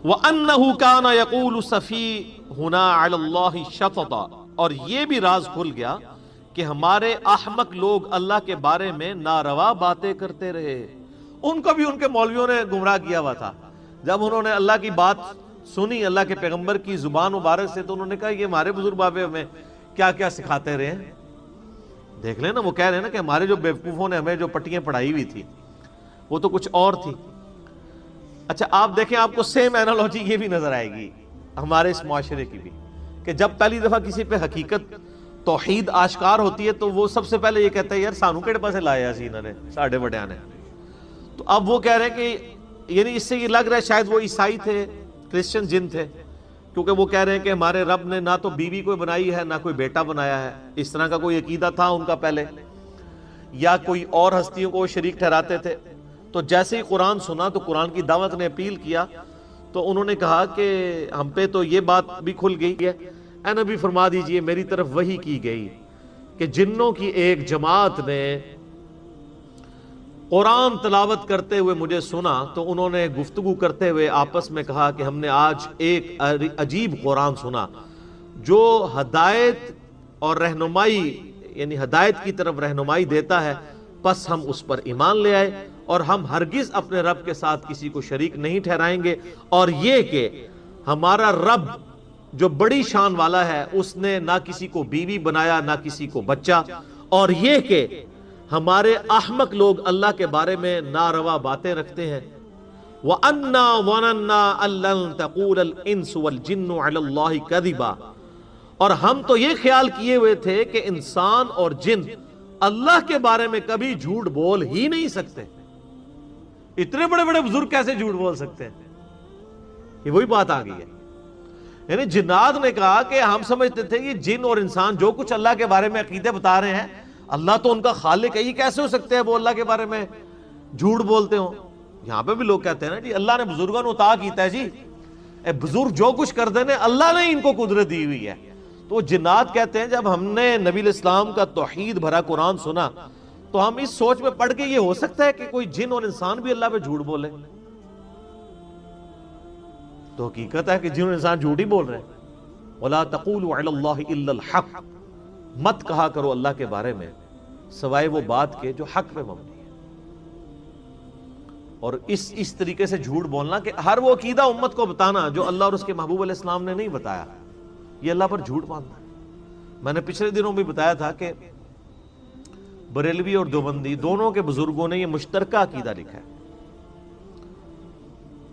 وَأَنَّهُ كَانَ يَقُولُ سَفِيهُنَا عَلَى اللَّهِ شَطَطًا، اور یہ بھی راز کھل گیا کہ ہمارے احمق لوگ اللہ کے بارے میں ناروا باتیں کرتے رہے۔ ان کو بھی ان کے مولویوں نے گمراہ کیا ہوا تھا۔ جب انہوں نے اللہ کی بات سنی اللہ کے پیغمبر کی زبان مبارک سے، تو انہوں نے کہا یہ ہمارے بزرگ بابے ہمیں کیا کیا سکھاتے رہے ہیں۔ دیکھ لیں نا، وہ کہہ رہے ہیں نا کہ ہمارے جو بیوقوفوں نے ہمیں جو پٹیاں پڑھائی ہوئی تھی وہ تو کچھ اور تھی۔ اچھا آپ دیکھیں، آپ کو سیم اینالوجی یہ بھی نظر آئے گی ہمارے اس معاشرے کی بھی، کہ جب پہلی دفعہ کسی پہ حقیقت توحید آشکار ہوتی ہے تو وہ سب سے پہلے یہ کہتا ہے یار سانو کہڑے پاسے لایا سی انہوں نے، ساڑھے وڈیاں نے۔ تو اب وہ کہہ رہے ہیں کہ یعنی اس سے یہ لگ رہا ہے شاید وہ عیسائی تھے، کرسچن جن تھے، کیونکہ وہ کہہ رہے ہیں کہ ہمارے رب نے نہ تو بیوی کوئی بنائی ہے نہ کوئی بیٹا بنایا ہے۔ اس طرح کا کوئی عقیدہ تھا ان کا پہلے، یا کوئی اور ہستیوں کو شریک ٹھہراتے تھے۔ تو جیسے ہی قرآن سنا تو قرآن کی دعوت نے اپیل کیا، تو انہوں نے کہا کہ ہم پہ تو یہ بات بھی کھل گئی ہے، اے نبی فرما دیجئے میری طرف وحی کی گئی کہ جنوں کی ایک جماعت نے قرآن تلاوت کرتے ہوئے مجھے سنا، تو انہوں نے گفتگو کرتے ہوئے آپس میں کہا کہ ہم نے آج ایک عجیب قرآن سنا جو ہدایت اور رہنمائی، یعنی ہدایت کی طرف رہنمائی دیتا ہے، پس ہم اس پر ایمان لے آئے اور ہم ہرگز اپنے رب کے ساتھ کسی کو شریک نہیں ٹھہرائیں گے، اور یہ کہ ہمارا رب جو بڑی شان والا ہے اس نے نہ کسی کو بیوی بنایا نہ کسی کو بچہ، اور یہ کہ ہمارے احمق لوگ اللہ کے بارے میں ناروا باتیں رکھتے ہیں۔ وَأَنَّا ظَنَنَّا أَن لَّن تَقُولَ الْإِنسُ وَالْجِنُّ عَلَى اللَّهِ كَذِبًا، اور ہم تو یہ خیال کیے ہوئے تھے کہ انسان اور جن اللہ کے بارے میں کبھی جھوٹ بول ہی نہیں سکتے۔ اتنے بڑے بڑے بزرگ کیسے جھوٹ بول سکتے ہیں؟ یہ وہی بات آ گئی ہے۔ یعنی جنات نے کہا کہ ہم سمجھتے تھے کہ جن اور انسان جو کچھ اللہ کے بارے میں عقیدے بتا رہے ہیں، اللہ تو ان کا خالق ہے، یہ کیسے ہو سکتے ہیں وہ اللہ کے بارے میں جھوٹ بولتے ہوں؟ یہاں پہ بھی لوگ کہتے ہیں نا جی اللہ نے بزرگوں نے عطا کیتا ہے، جی اے بزرگ جو کچھ کر دینے اللہ نے ان کو قدرت دی ہوئی ہے۔ تو جنات کہتے ہیں جب ہم نے نبی الاسلام کا توحید بھرا قرآن سنا تو ہم اس سوچ میں پڑھ کے یہ ہو سکتا ہے کہ کوئی جن اور انسان بھی اللہ پہ جھوٹ بولے؟ تو حقیقت ہے کہ جن اور انسان جھوٹ ہی بول رہے ہیں۔ وَلَا تَقُولُوا عَلَى اللَّهِ إِلَّا الْحَقِّ، مت کہا کرو اللہ کے بارے میں سوائے وہ بات کے جو حق پہ مبنی ہے۔ اور اس طریقے سے جھوٹ بولنا کہ ہر وہ عقیدہ امت کو بتانا جو اللہ اور اس کے محبوب علیہ السلام نے نہیں بتایا، یہ اللہ پر جھوٹ باندھنا ہے۔ میں نے پچھلے دنوں بھی بتایا تھا کہ بریلوی اور دیوبندی دونوں کے بزرگوں نے یہ مشترکہ عقیدہ لکھا ہے۔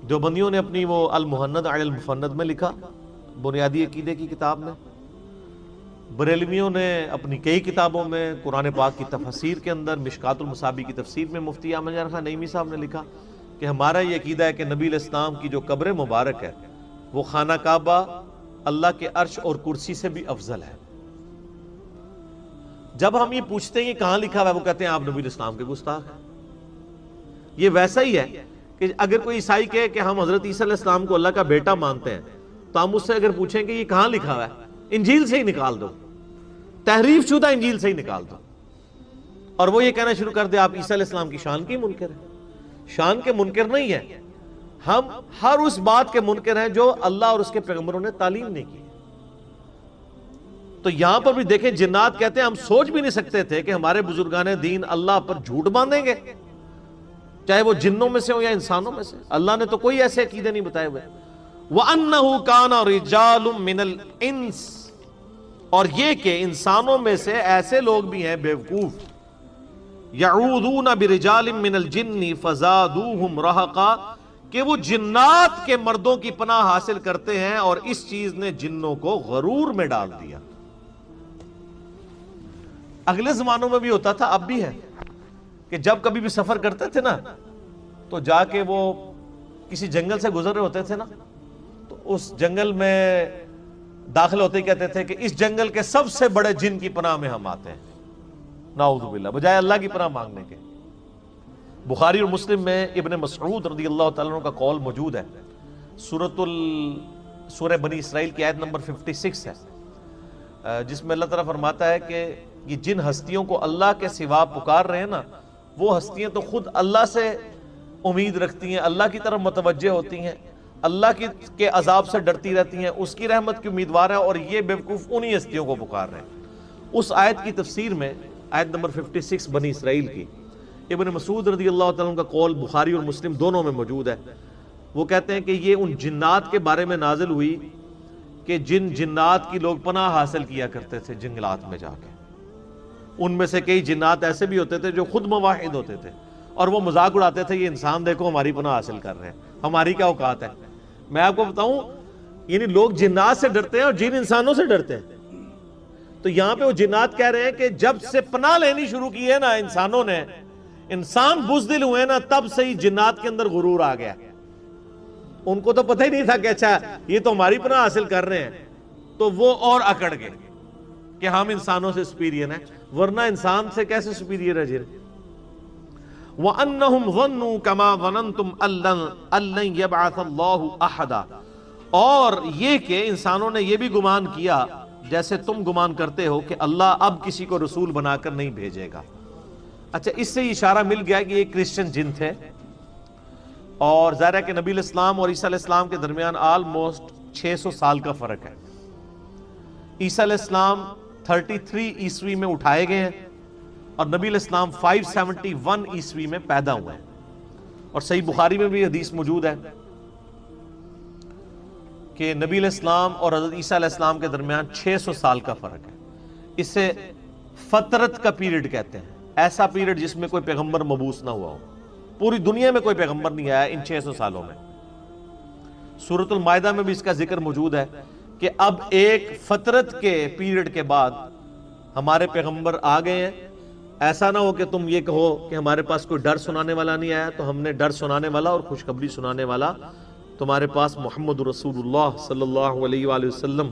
دیوبندیوں نے اپنی وہ المحند علی المفند میں لکھا، بنیادی عقیدے کی کتاب میں، بریلویوں نے اپنی کئی کتابوں میں، قرآن پاک کی تفسیر کے اندر، مشکات المصابی کی تفسیر میں مفتی احمد جان خان نعیمی صاحب نے لکھا کہ ہمارا یہ عقیدہ ہے کہ نبی علیہ السلام کی جو قبر مبارک ہے وہ خانہ کعبہ اللہ کے عرش اور کرسی سے بھی افضل ہے۔ جب ہم یہ پوچھتے ہیں یہ کہاں لکھا ہوا ہے، وہ کہتے ہیں آپ نبی علیہ السلام کے گستاخ ہیں۔ یہ ویسا ہی ہے کہ اگر کوئی عیسائی کہے کہ ہم حضرت عیسیٰ علیہ السلام کو اللہ کا بیٹا مانتے ہیں تو ہم اس سے اگر پوچھیں کہ یہ کہاں لکھا ہوا ہے، انجیل سے ہی نکال دو، تحریف شدہ انجیل سے ہی نکال دو، اور وہ یہ کہنا شروع کر دے آپ عیسیٰ علیہ السلام کی شان کی منکر ہیں۔ شان کے منکر نہیں ہے، ہم ہر اس بات کے منکر ہیں جو اللہ اور اس کے پیغمبروں نے تعلیم نہیں کی۔ تو یہاں پر بھی دیکھیں جنات کہتے ہیں ہم سوچ بھی نہیں سکتے تھے کہ ہمارے بزرگان دین اللہ پر جھوٹ باندھیں گے، چاہے وہ جنوں میں سے ہو یا انسانوں میں سے۔ اللہ نے تو کوئی ایسے عقیدے نہیں بتائے ہوئے۔ وَأَنَّهُ كَانَ رِجَالٌ مِّنَ الْإِنسِ، اور یہ کہ انسانوں میں سے ایسے لوگ بھی ہیں بیوقوف، يَعُوذُونَ بِرِجَالٍ مِّنَ الْجِنِّ فَزَادُوهُمْ رَهَقًا، کہ وہ جنات کے مردوں کی پناہ حاصل کرتے ہیں اور اس چیز نے جنوں کو غرور میں ڈال دیا۔ اگلے زمانوں میں بھی ہوتا تھا، اب بھی ہے، کہ جب کبھی بھی سفر کرتے تھے نا تو جا کے وہ کسی جنگل سے گزر رہے ہوتے تھے نا، تو اس جنگل میں داخل ہوتے ہی کہتے تھے کہ اس جنگل کے سب سے بڑے جن کی پناہ میں ہم آتے ہیں، نعوذ باللہ، بجائے اللہ کی پناہ مانگنے کے۔ بخاری اور مسلم میں ابن مسعود رضی اللہ تعالیٰ عنہ کا قول موجود ہے، سورہ بنی اسرائیل کی آیت نمبر 56 ہے، جس میں اللہ تعالیٰ فرماتا ہے کہ یہ جن ہستیوں کو اللہ کے سوا پکار رہے ہیں نا، وہ ہستیاں تو خود اللہ سے امید رکھتی ہیں، اللہ کی طرف متوجہ ہوتی ہیں، اللہ کے عذاب سے ڈرتی رہتی ہیں، اس کی رحمت کی امیدوار ہیں، اور یہ بیوقوف انہی ہستیوں کو پکار رہے ہیں۔ اس آیت کی تفسیر میں آیت نمبر 56 بنی اسرائیل کی، ابن مسعود رضی اللہ تعالیٰ عنہ کا قول بخاری اور مسلم دونوں میں موجود ہے۔ وہ کہتے ہیں کہ یہ ان جنات کے بارے میں نازل ہوئی کہ جن جنات کی لوگ پناہ حاصل کیا کرتے تھے جنگلات میں جا کے۔ ان میں سے کئی جنات ایسے بھی ہوتے تھے جو خود مواحد ہوتے تھے، اور وہ مذاق اڑاتے تھے، یہ انسان دیکھو ہماری پناہ حاصل کر رہے ہیں، ہماری کیا اوقات ہے۔ میں آپ کو بتاؤں، یعنی لوگ جنات سے ڈرتے ہیں اور جن انسانوں سے ڈرتے ہیں۔ تو یہاں پہ وہ جنات کہہ رہے ہیں کہ جب سے پناہ لینی شروع کی ہے نا انسانوں نے، انسان بزدل ہوئے نا، تب سے ہی جنات کے اندر غرور آ گیا۔ ان کو تو پتہ ہی نہیں تھا کہ اچھا یہ تو ہماری پناہ حاصل کر رہے ہیں، تو وہ اور اکڑ گئے کہ ہم انسانوں سے سپیریئر ہیں، ورنہ انسان سے کیسے سپیریئر ہے جن۔ وَأَنَّهُمْ ظَنُّوا كَمَا ظَنَنْتُمْ أَلَّنْ يَبْعَثَ اللَّهُ أَحَدًا، اور یہ کہ انسانوں نے یہ بھی گمان کیا جیسے تم گمان کرتے ہو کہ اللہ اب کسی کو رسول بنا کر نہیں بھیجے گا۔ اچھا، اس سے اشارہ مل گیا کہ یہ کرسچن جن تھے، اور ظاہر ہے کہ نبی علیہ السلام اور عیسیٰ علیہ السلام کے درمیان آلموسٹ 600 سال کا فرق ہے۔ عیسیٰ علیہ السلام 33 عیسوی میں اٹھائے گئے ہیں، اور نبی علیہ السلام 571 عیسوی میں پیدا ہوئے ہیں، اور صحیح بخاری میں بھی حدیث موجود ہے کہ نبی علیہ السلام اور حضرت عیسیٰ علیہ السلام کے درمیان 600 سال کا فرق ہے۔ اسے فترت کا پیریڈ کہتے ہیں، ایسا پیریڈ جس میں کوئی پیغمبر مبعوث نہ ہوا ہو، پوری دنیا میں کوئی پیغمبر نہیں آیا ان 600 سالوں میں۔ سورۃ المائدہ میں بھی اس کا ذکر موجود ہے کہ اب ایک فترت کے پیریڈ کے بعد ہمارے پیغمبر آ گئے ہیں، ایسا نہ ہو کہ تم یہ کہو کہ ہمارے پاس کوئی ڈر سنانے والا نہیں آیا، تو ہم نے ڈر سنانے والا اور خوشخبری سنانے والا تمہارے پاس محمد رسول اللہ صلی اللہ علیہ وآلہ وسلم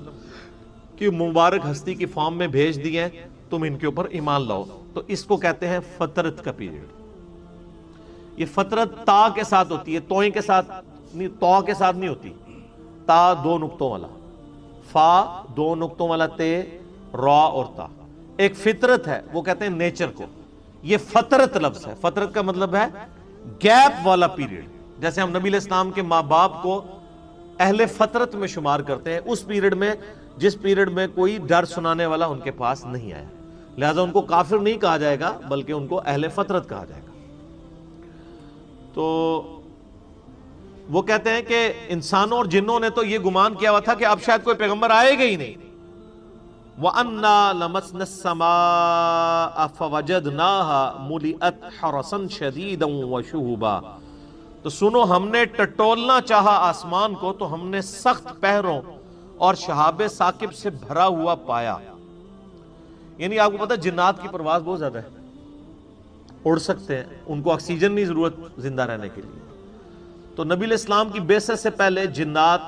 کی مبارک ہستی کی فارم میں بھیج دی ہیں، تم ان کے اوپر ایمان لاؤ۔ تو اس کو کہتے ہیں فترت کا پیریڈ۔ یہ فترت تا کے ساتھ ہوتی ہے، توئیں کے ساتھ نہیں، تو کے ساتھ نہیں ہوتی۔ تا 2 نقطوں والا، فا 2 نقطوں والا تے، را اور تا۔ ایک فطرت ہے، وہ کہتے ہیں نیچر کو، یہ فترت لفظ ہے۔ فترت کا مطلب ہے گیپ والا پیریڈ، جیسے ہم نبی علیہ السلام کے ماں باپ کو اہل فترت میں شمار کرتے ہیں، اس پیریڈ میں جس پیریڈ میں کوئی ڈر سنانے والا ان کے پاس نہیں آیا، لہذا ان کو کافر نہیں کہا جائے گا بلکہ ان کو اہل فترت کہا جائے گا۔ تو وہ کہتے ہیں کہ انسانوں اور جنوں نے تو یہ گمان کیا ہوا تھا کہ اب شاید کوئی پیغمبر آئے گا ہی نہیں۔ وَأَنَّا لَمَسْنَا السَّمَاءَ فَوَجَدْنَاهَا مُلِئَتْ حَرَسًا شَدِيدًا وَشُهُبًا، تو سنو ہم نے ٹٹولنا چاہا آسمان کو تو ہم نے سخت پہروں اور شہاب ثاقب سے بھرا ہوا پایا۔ یعنی آپ کو پتا جنات کی پرواز بہت زیادہ ہے، اڑ سکتے ہیں، ان کو آکسیجن نہیں ضرورت زندہ رہنے کے لیے۔ تو نبی علیہ السلام کی بعثت سے پہلے جنات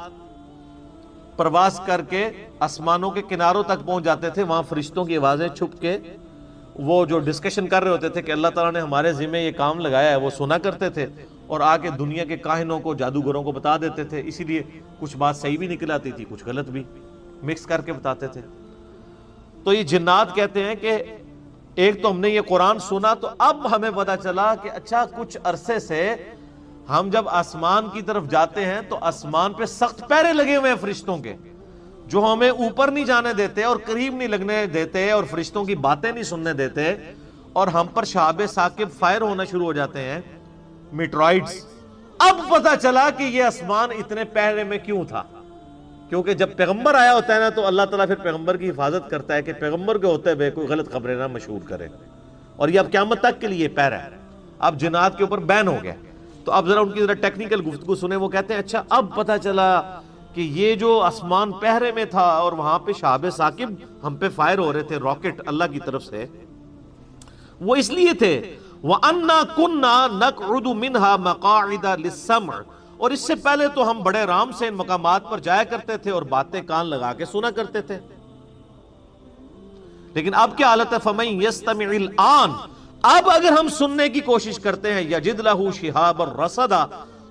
پرواز کر کے آسمانوں کے کناروں تک پہنچ جاتے تھے، وہاں فرشتوں کی آوازیں چھپ کے وہ جو ڈسکشن کر رہے ہوتے تھے کہ اللہ تعالیٰ نے ہمارے ذمہ یہ کام لگایا ہے، وہ سنا کرتے تھے اور آ کے دنیا کے کاہنوں کو، جادوگروں کو بتا دیتے تھے۔ اسی لیے کچھ بات صحیح بھی نکل آتی تھی، کچھ غلط بھی، مکس کر کے بتاتے تھے۔ تو یہ جنات کہتے ہیں کہ ایک تو ہم نے یہ قرآن سنا تو اب ہمیں پتا چلا کہ اچھا کچھ عرصے سے ہم جب آسمان کی طرف جاتے ہیں تو آسمان پہ سخت پہرے لگے ہوئے ہیں فرشتوں کے، جو ہمیں اوپر نہیں جانے دیتے اور قریب نہیں لگنے دیتے اور فرشتوں کی باتیں نہیں سننے دیتے، اور ہم پر شہاب ثاقب فائر ہونا شروع ہو جاتے ہیں، میٹرائڈز۔ اب پتا چلا کہ یہ آسمان اتنے پہرے میں کیوں تھا، کیونکہ جب پیغمبر آیا ہوتا ہے نا تو اللہ تعالیٰ پھر پیغمبر کی حفاظت کرتا ہے کہ پیغمبر کے ہوتے ہوئے کوئی غلط خبریں نہ مشہور کرے، اور یہ اب قیامت تک کے لیے پہرا ہے۔ اب جنات کے اوپر بین ہو گیا۔ تو اب ذرا ان کی ذرا ٹیکنیکل گفتگو سنیں۔ وہ کہتے ہیں اچھا اب پتا چلا کہ یہ جو آسمان پہرے میں تھا اور وہاں پہ شہاب ثاقب ہم پہ فائر ہو رہے تھے، راکٹ اللہ کی طرف سے، وہ اس لیے تھے وَأَنَّا كُنَّا نَقْعُدُ مِنْهَا مَقَاعِدَ لِلسَّمْعِ، اور اس سے پہلے تو ہم بڑے آرام سے ان مقامات پر جایا کرتے تھے اور باتیں کان لگا کے سنا کرتے تھے، لیکن اب کیا حالت ہے؟ فَمَن يَسْتَمِعِ الْآنَ، اب اگر ہم سننے کی کوشش کرتے ہیں يَجِدْ لَهُ شِهَابًا رَصَدًا،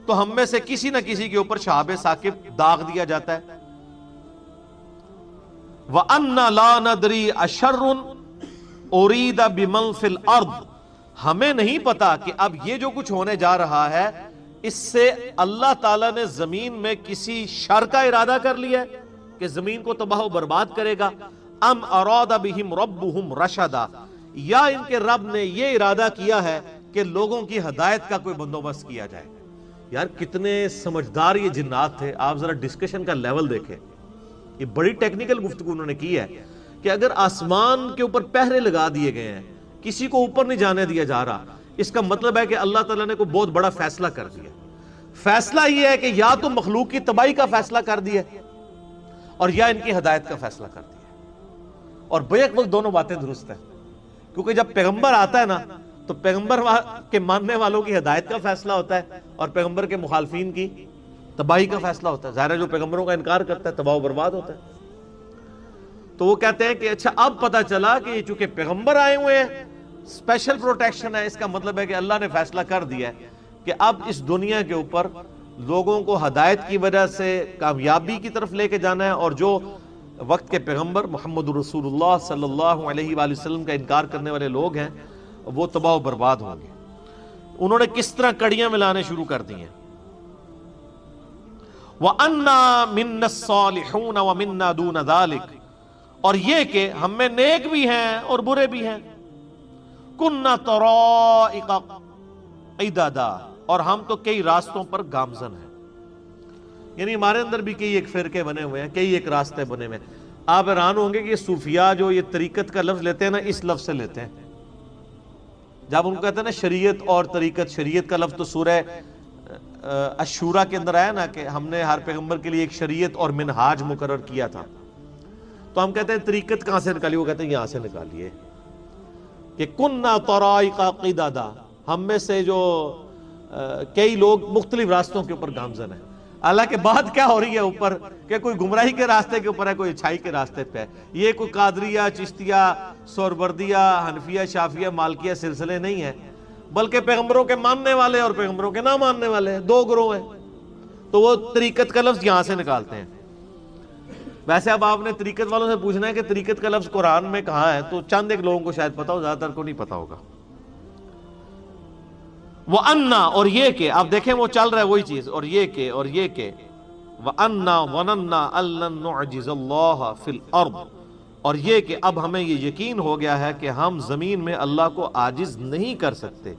تو ہم میں سے کسی نہ کسی کے اوپر شہاب ثاقب داغ دیا جاتا ہے۔ وَأَنَّا لَا نَدْرِي أَشَرٌ أُرِيدَ بِمَنْ فِي الْأَرْضِ، ہمیں نہیں پتا کہ اب یہ جو کچھ ہونے جا رہا ہے اس سے اللہ تعالیٰ نے زمین میں کسی شر کا ارادہ کر لیا ہے کہ زمین کو تباہ و برباد کرے گا، ام اراد بہم ربہم رشدا، یا ان کے رب نے یہ ارادہ کیا ہے کہ لوگوں کی ہدایت کا کوئی بندوبست کیا جائے۔ یار کتنے سمجھدار یہ جنات تھے، آپ ذرا ڈسکشن کا لیول دیکھیں، یہ بڑی ٹیکنیکل گفتگو انہوں نے کی ہے کہ اگر آسمان کے اوپر پہرے لگا دیے گئے ہیں، کسی کو اوپر نہیں جانے دیا جا رہا، اس کا مطلب ہے کہ اللہ تعالیٰ نے کوئی بہت بڑا فیصلہ کر دیا۔ فیصلہ یہ ہے کہ یا تو مخلوق کی تباہی کا فیصلہ کر دیا اور یا ان کی ہدایت کا فیصلہ کر دیا، اور بیک وقت دونوں باتیں درست ہیں، کیونکہ جب پیغمبر آتا ہے نا تو پیغمبر کے ماننے والوں کی ہدایت کا فیصلہ ہوتا ہے اور پیغمبر کے مخالفین کی تباہی کا فیصلہ ہوتا ہے۔ ظاہر ہے جو پیغمبروں کا انکار کرتا ہے تباہ و برباد ہوتا ہے۔ تو وہ کہتے ہیں کہ اچھا اب پتہ چلا کہ چونکہ پیغمبر آئے ہوئے ہیں، اسپیشل پروٹیکشن ہے، اس کا مطلب ہے کہ اللہ نے فیصلہ کر دیا ہے کہ اب اس دنیا کے اوپر لوگوں کو ہدایت کی وجہ سے کامیابی کی طرف لے کے جانا ہے، اور جو وقت کے پیغمبر محمد رسول اللہ صلی اللہ علیہ وآلہ وسلم کا انکار کرنے والے لوگ ہیں وہ تباہ و برباد ہوں گے۔ انہوں نے کس طرح کڑیاں ملانے شروع کر دی ہیں۔ وَأَنَّا مِنَّا الصَّالِحُونَ وَمِنَّا دُونَ ذَلِكَ، اور یہ کہ ہم میں نیک بھی ہیں اور برے بھی ہیں۔ كُنَّا طَرَائِقَ قِدَدًا، اور ہم تو کئی راستوں پر گامزن ہیں، یعنی ہمارے اندر بھی کئی ایک فرقے بنے ہوئے ہیں، کئی ایک راستے بنے ہوئے ہیں۔ آپ حیران ہوں گے کہ یہ صوفیاء جو یہ طریقت کا لفظ لیتے ہیں نا، اس لفظ سے لیتے ہیں۔ جب ان کو کہتے ہیں نا شریعت اور طریقت، شریعت کا لفظ تو سورہ الشورى کے اندر آیا نا کہ ہم نے ہر پیغمبر کے لیے ایک شریعت اور منہاج مقرر کیا تھا، تو ہم کہتے ہیں طریقت کہاں سے نکالی، وہ کہتے ہیں یہاں سے نکالیے کہ كُنَّا طَرَائِقَ قِدَدًا، ہم میں سے جو کئی لوگ مختلف راستوں کے اوپر گامزن ہیں۔ حالانکہ بات کیا ہو رہی ہے اوپر کہ کوئی گمراہی کے راستے کے اوپر ہے، کوئی اچھائی کے راستے پہ ہے۔ یہ کوئی قادریہ، چشتیہ، سہروردیہ، حنفیہ، شافعیہ، مالکیہ سلسلے نہیں ہیں، بلکہ پیغمبروں کے ماننے والے اور پیغمبروں کے نہ ماننے والے ہیں، دو گروہ ہیں۔ تو وہ طریقت کا لفظ یہاں سے نکالتے ہیں۔ ویسے اب آپ نے طریقت والوں سے پوچھنا ہے کہ طریقت کا لفظ قرآن میں کہاں ہے، تو چند ایک لوگوں کو شاید پتا ہو، زیادہ تر کو نہیں پتا ہوگا۔ وَأَنَّا، اور یہ کہ آپ دیکھیں وہ چل رہا ہے وہی چیز، اور یہ کہ وَأَنَّا ظَنَنَّا أَن لَّن نُعْجِزَ اللَّهَ فِي الْأَرْضِ، اور یہ کہ اب ہمیں یہ یقین ہو گیا ہے کہ ہم زمین میں اللہ کو عاجز نہیں کر سکتے،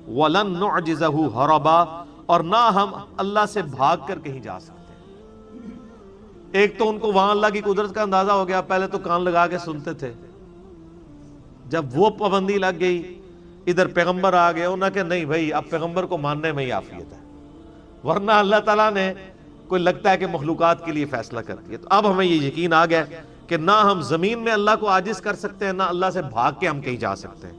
وَلَن نُعْجِزَهُ هَرَبًا، اور نہ ہم اللہ سے بھاگ کر کہیں جا سکتے۔ ایک تو ان کو وہاں اللہ کی قدرت کا اندازہ ہو گیا، پہلے تو کان لگا کے سنتے تھے، جب وہ پابندی لگ گئی، ادھر پیغمبر آ گئے، انہوں نے کہا نہیں بھائی اب پیغمبر کو ماننے میں ہی عافیت ہے، ورنہ اللہ تعالیٰ نے کوئی لگتا ہے کہ مخلوقات کے لیے فیصلہ کر دیا۔ تو اب ہمیں یہ یقین آ گیا کہ نہ ہم زمین میں اللہ کو عاجز کر سکتے ہیں، نہ اللہ سے بھاگ کے ہم کہیں جا سکتے ہیں۔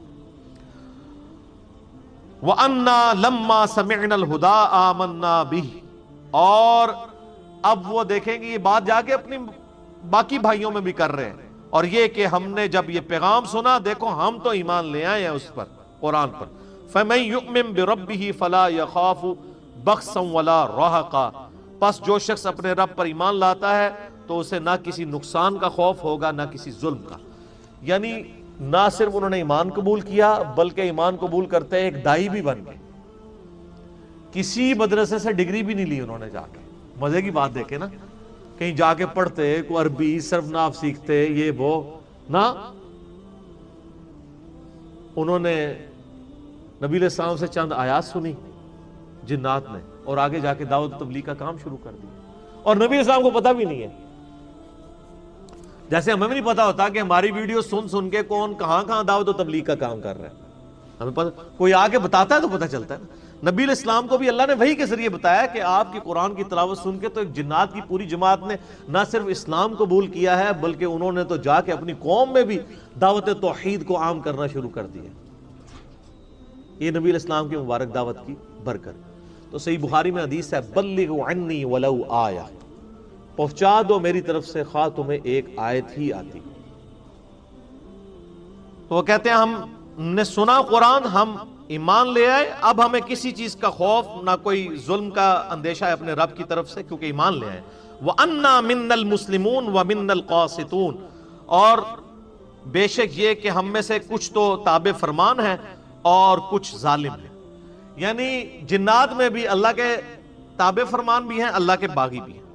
وَأَنَّا لَمَّا سَمِعْنَا الْهُدَىٰ آمَنَّا بِهِ، اور اب وہ دیکھیں گے یہ بات جا کے اپنی باقی بھائیوں میں بھی کر رہے ہیں، اور یہ کہ ہم نے جب یہ پیغام سنا، دیکھو ہم تو ایمان لے آئے ہیں اس پر، قرآن پر۔ فَمَن يُؤْمِن بِرَبِّهِ فَلَا يَخَافُ بَخْسًا وَلَا رَهَقًا، پس جو شخص اپنے رب پر ایمان لاتا ہے تو اسے نہ کسی نقصان کا خوف ہوگا نہ کسی ظلم کا۔ یعنی نہ صرف انہوں نے ایمان قبول کیا بلکہ ایمان قبول کرتے ایک دائی بھی بن گئے، کسی مدرسے سے ڈگری بھی نہیں لی انہوں نے، جا کے مزے کی بات دیکھیں نا، کہیں جا کے پڑھتے کوئی عربی صرف ناف سیکھتے یہ وہ نہ، انہوں نے نبی علیہ السلام سے چند آیات سنی جنات نے، اور آگے جا کے دعوت و تبلیغ کا کام شروع کر دیا، اور نبی علیہ السلام کو پتہ بھی نہیں ہے۔ جیسے ہمیں بھی نہیں پتا ہوتا کہ ہماری ویڈیو سن کے کون کہاں کہاں دعوت و تبلیغ کا کام کر رہا ہے، ہمیں پتہ، کوئی آگے بتاتا ہے تو پتہ چلتا ہے نا۔ نبی علیہ السلام کو بھی اللہ نے وحی کے ذریعے بتایا کہ آپ کی قرآن کی تلاوت سن کے تو ایک جنات کی پوری جماعت نے نہ صرف اسلام قبول کیا ہے بلکہ انہوں نے تو جا کے اپنی قوم میں بھی دعوت توحید کو عام کرنا شروع کر دیا۔ یہ نبی علیہ السلام کی مبارک دعوت کی برکت۔ تو صحیح بخاری میں حدیث ہے، بلغوا عنی ولو آیہ، پہنچا دو میری طرف سے خواہ تمہیں ایک آیت ہی آتی۔ تو وہ کہتے ہیں ہم نے سنا قرآن، ہم ایمان لے آئے، اب ہمیں کسی چیز کا خوف نہ کوئی ظلم کا اندیشہ ہے اپنے رب کی طرف سے، کیونکہ ایمان لے آئے۔ وَأَنَّا مِنَّا الْمُسْلِمُونَ وَمِنَّا الْقَاسِطُونَ، اور بے شک یہ کہ ہم میں سے کچھ تو تابع فرمان ہیں اور کچھ ظالم ہیں۔ یعنی جنات میں بھی اللہ کے تابع فرمان بھی ہیں، اللہ کے باغی بھی ہیں.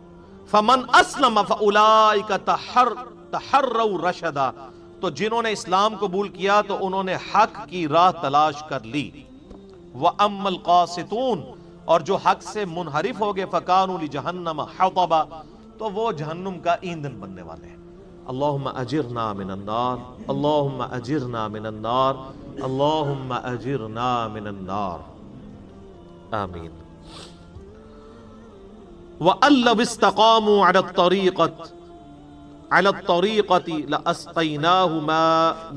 فمن اسلم فاولئک تحروا رشدا، تو جنہوں نے اسلام قبول کیا تو انہوں نے حق کی راہ تلاش کر لی. وَأَمَّا الْقَاسِطُونَ، اور جو حق سے منحرف ہو گئے فَكَانُوا لِجَهَنَّمَ حَطَبًا، تو وہ جہنم کا ایندھن بننے والے ہیں. اللہم اجرنا من النار، اللہم اجرنا من النار، اللہم اجرنا من النار، آمین. وَأَن لَّوْ اسْتَقَامُوا عَلَى الطَّرِيقَةِ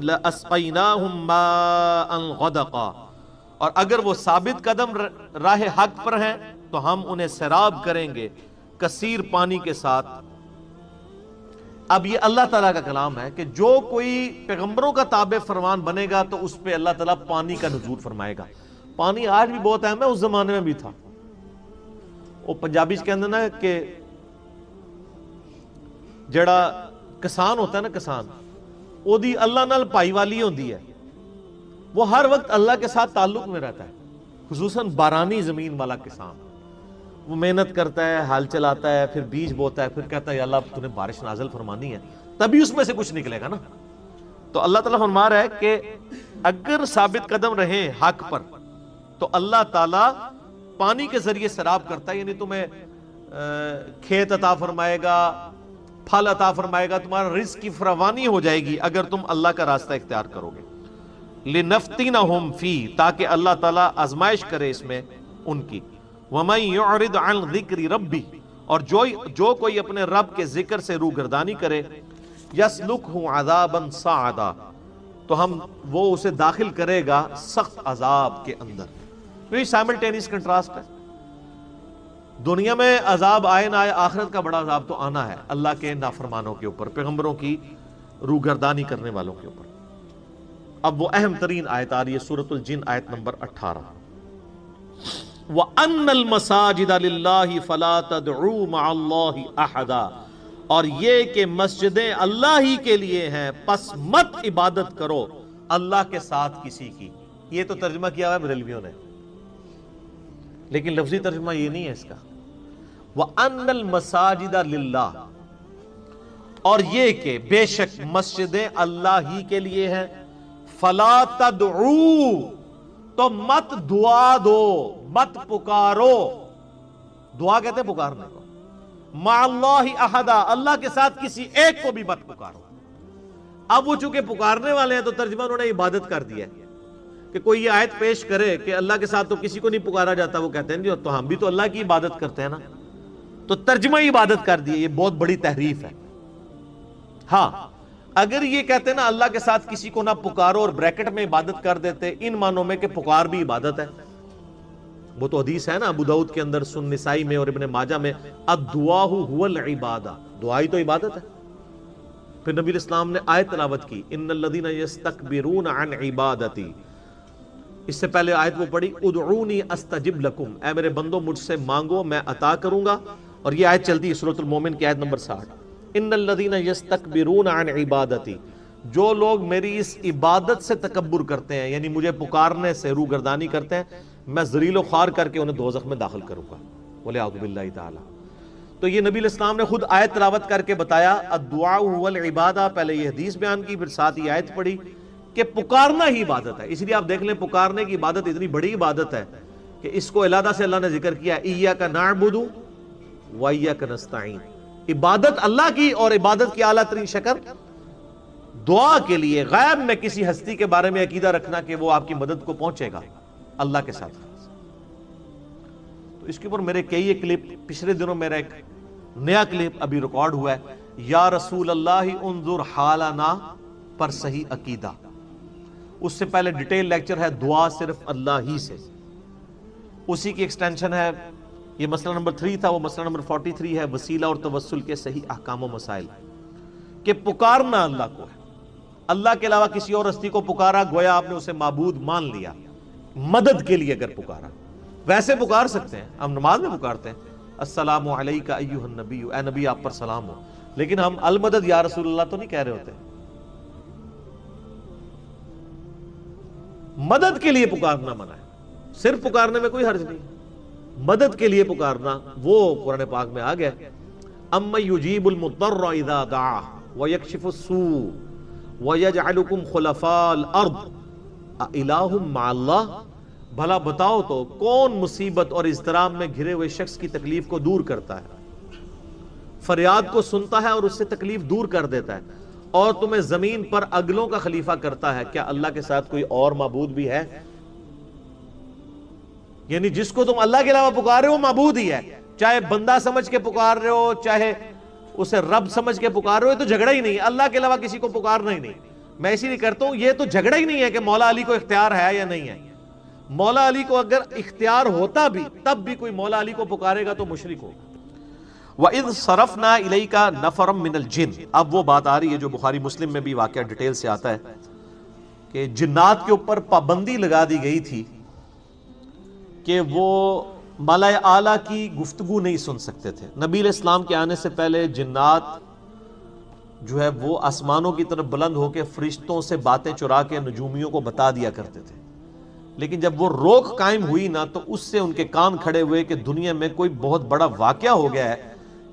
لَأَسْقَيْنَاهُمْ مَاءً غَدَقًا، اور اگر وہ ثابت قدم راہ حق پر ہیں تو ہم انہیں سیراب کریں گے کثیر پانی کے ساتھ. اب یہ اللہ تعالیٰ کا کلام ہے کہ جو کوئی پیغمبروں کا تابع فرمان بنے گا تو اس پہ اللہ تعالیٰ پانی کا نزول فرمائے گا. پانی آج بھی بہت اہم ہے، اس زمانے میں بھی تھا. وہ پنجابی کے اندر نا کہ جڑا کسان ہوتا ہے نا، کسان وہ دی اللہ نال پائی والی ہوندی ہے، وہ ہر وقت اللہ کے ساتھ تعلق میں رہتا ہے. خصوصاً بارانی زمین والا کسان، وہ محنت کرتا ہے، ہل چلاتا ہے، پھر بیج بوتا ہے، پھر کہتا ہے یا اللہ تو نے بارش نازل فرمانی ہے، تبھی اس میں سے کچھ نکلے گا نا. تو اللہ تعالیٰ فرما رہا ہے کہ اگر ثابت قدم رہیں حق پر تو اللہ تعالیٰ پانی کے ذریعے سیراب کرتا ہے، یعنی تمہیں کھیت عطا فرمائے گا، پھل عطا فرمائے گا، تمہارا رزق کی فراوانی ہو جائے گی اگر تم اللہ کا راستہ اختیار کرو گے. لِنَفْتِنَهُمْ فِي، تاکہ اللہ تعالیٰ آزمائش کرے اس میں ان کی. وَمَنْ يُعْرِضْ عَنْ ذِكْرِ رَبِّهِ، اور جو کوئی اپنے رب کے ذکر سے روگردانی کرے، يَسْلُكْهُ عَذَابًا صَعَدًا، تو وہ اسے داخل کرے گا سخت عذاب کے اندر. یہ سائملٹینیس کنٹراسٹ ہے. دنیا میں عذاب آئے نہ آئے، آخرت کا بڑا عذاب تو آنا ہے اللہ کے نافرمانوں کے اوپر، پیغمبروں کی روگردانی کرنے والوں کے اوپر. اب وہ اہم ترین آیت آ رہی ہے، سورۃ الجن آیت نمبر 18. وَأَنَّ الْمَسَاجِدَ لِلَّهِ فَلَا تَدْعُوا مَعَ اللَّهِ أَحَدًا، اور یہ کہ مسجدیں اللہ ہی کے لیے ہیں، پس مت عبادت کرو اللہ کے ساتھ کسی کی. یہ تو ترجمہ کیا ہوا ہے بریلویوں نے، لیکن لفظی ترجمہ یہ نہیں ہے اس کا. وَأَنَّ الْمَسَاجِدَ لِلَّهِ، اور یہ کہ بے شک مسجدیں اللہ ہی کے لیے ہیں. فَلَا تَدْعُوا، تو مت دعا دو، مت پکارو. دعا کہتے ہیں پکارنے کو. مَعَ اللَّهِ أَحَدًا، اللہ کے ساتھ کسی ایک کو بھی مت پکارو. اب وہ چونکہ پکارنے والے ہیں تو ترجمہ انہوں نے عبادت کر دیا ہے کہ کوئی یہ آیت پیش کرے کہ اللہ کے ساتھ تو کسی کو نہیں پکارا جاتا، وہ کہتے ہیں تو ہم بھی تو اللہ کی عبادت کرتے ہیں نا، تو ترجمہ عبادت کر دیا. یہ بہت بڑی تحریف ہے. ہاں اگر یہ کہتے ہیں نا اللہ کے ساتھ کسی کو نہ پکارو اور بریکٹ میں عبادت کر دیتے ان معنوں میں کہ پکار بھی عبادت ہے. وہ تو حدیث ہے نا ابو داؤد کے اندر، سنن نسائی میں اور ابن ماجہ میں، الدعاء هو العبادہ، دعا ہی تو عبادت ہے. پھر نبی الاسلام نے آیت تلاوت کی، ان الذین یستکبرون عن عبادتی. اس سے پہلے آیت وہ پڑھی، ادعونی استجب لکم، اے میرے بندو مجھ سے مانگو میں عطا کروں گا. اور یہ آیت چلتی ہے سورۃ المومن کی آیت نمبر 60. ان الذین یستکبرون عن عبادتی، جو لوگ میری اس عبادت سے تکبر کرتے ہیں، یعنی مجھے پکارنے سے روگردانی کرتے ہیں، میں ذلیل و خوار کر کے انہیں دوزخ میں داخل کروں گا. وَلِعَوْذُ بِاللَّهِ تعالی. تو یہ نبی الاسلام نے خود آیت تلاوت کر کے بتایا، الدعاء هو العبادہ. پہلے یہ حدیث بیان کی، پھر ساتھ یہ آیت پڑھی کہ پکارنا ہی عبادت ہے. اس لیے آپ دیکھ لیں پکارنے کی عبادت اتنی بڑی عبادت ہے کہ اس کو علیحدہ سے اللہ نے ذکر کیا، ایاک نعبد و ایاک نستعین. عبادت اللہ کی، اور عبادت کی اعلیٰ ترین شکل دعا کے لیے غیب میں کسی ہستی کے بارے میں عقیدہ رکھنا کہ وہ آپ کی مدد کو پہنچے گا اللہ کے ساتھ. تو اس کے اوپر میرے کئی کلپ، پچھلے دنوں میرا ایک نیا کلپ ابھی ریکارڈ ہوا ہے، یا رسول اللہ انظر حالنا پر صحیح عقیدہ. اس سے پہلے ڈیٹیل لیکچر ہے دعا صرف اللہ ہی سے، اسی کی ایکسٹینشن ہے. یہ مسئلہ نمبر 3 تھا، وہ مسئلہ نمبر 43 ہے، وسیلہ اور توسل کے صحیح احکام و مسائل. کہ پکارنا اللہ کو ہے، اللہ کے علاوہ کسی اور ہستی کو پکارا گویا آپ نے اسے معبود مان لیا. مدد کے لیے اگر پکارا، ویسے پکار سکتے ہیں، ہم نماز میں پکارتے ہیں السلام علیکہ ایھا النبی، اے نبی آپ پر سلام ہو، لیکن ہم المدد یا رسول اللہ تو نہیں کہہ رہے ہوتے. مدد کے لیے پکارنا منع ہے. صرف پکارنے میں کوئی حرج نہیں، مدد کے لیے پکارنا وہ قرآن پاک میں آ گیا. اَمَّن يُجِيبُ الْمُضْطَرَّ إِذَا دَعَاهُ وَيَكْشِفُ السُّوءَ وَيَجْعَلُكُمْ خُلَفَاءَ الْأَرْضِ أَإِلَٰهٌ مَّعَ اللَّهِ، بھلا بتاؤ تو کون مصیبت اور اضطراب میں گھرے ہوئے شخص کی تکلیف کو دور کرتا ہے، فریاد کو سنتا ہے اور اس سے تکلیف دور کر دیتا ہے، اور تمہیں زمین پر اگلوں کا خلیفہ کرتا ہے، کیا اللہ کے ساتھ کوئی اور معبود بھی ہے؟ یعنی جس کو تم اللہ کے علاوہ پکار رہے ہو معبود ہی ہے، چاہے بندہ سمجھ کے پکار رہے ہو چاہے اسے رب سمجھ کے پکار رہے ہو، تو جھگڑا ہی نہیں ہے. اللہ کے علاوہ کسی کو پکارنا ہی نہیں. میں اسی لیے کرتا ہوں، یہ تو جھگڑا ہی نہیں ہے کہ مولا علی کو اختیار ہے یا نہیں ہے. مولا علی کو اگر اختیار ہوتا بھی تب بھی کوئی مولا علی کو پکارے گا تو مشرک ہوگا. وَإِذْ صَرَفْنَا إِلَيْكَ نَفَرًا مِّنَ الْجِنِّ، اب وہ بات آ رہی ہے جو بخاری مسلم میں بھی واقعہ ڈیٹیل سے آتا ہے کہ جنات کے اوپر پابندی لگا دی گئی تھی کہ وہ ملائے اعلیٰ کی گفتگو نہیں سن سکتے تھے. نبی علیہ السلام کے آنے سے پہلے جنات جو ہے وہ آسمانوں کی طرف بلند ہو کے فرشتوں سے باتیں چرا کے نجومیوں کو بتا دیا کرتے تھے، لیکن جب وہ روک قائم ہوئی نا تو اس سے ان کے کان کھڑے ہوئے کہ دنیا میں کوئی بہت بڑا واقعہ ہو گیا ہے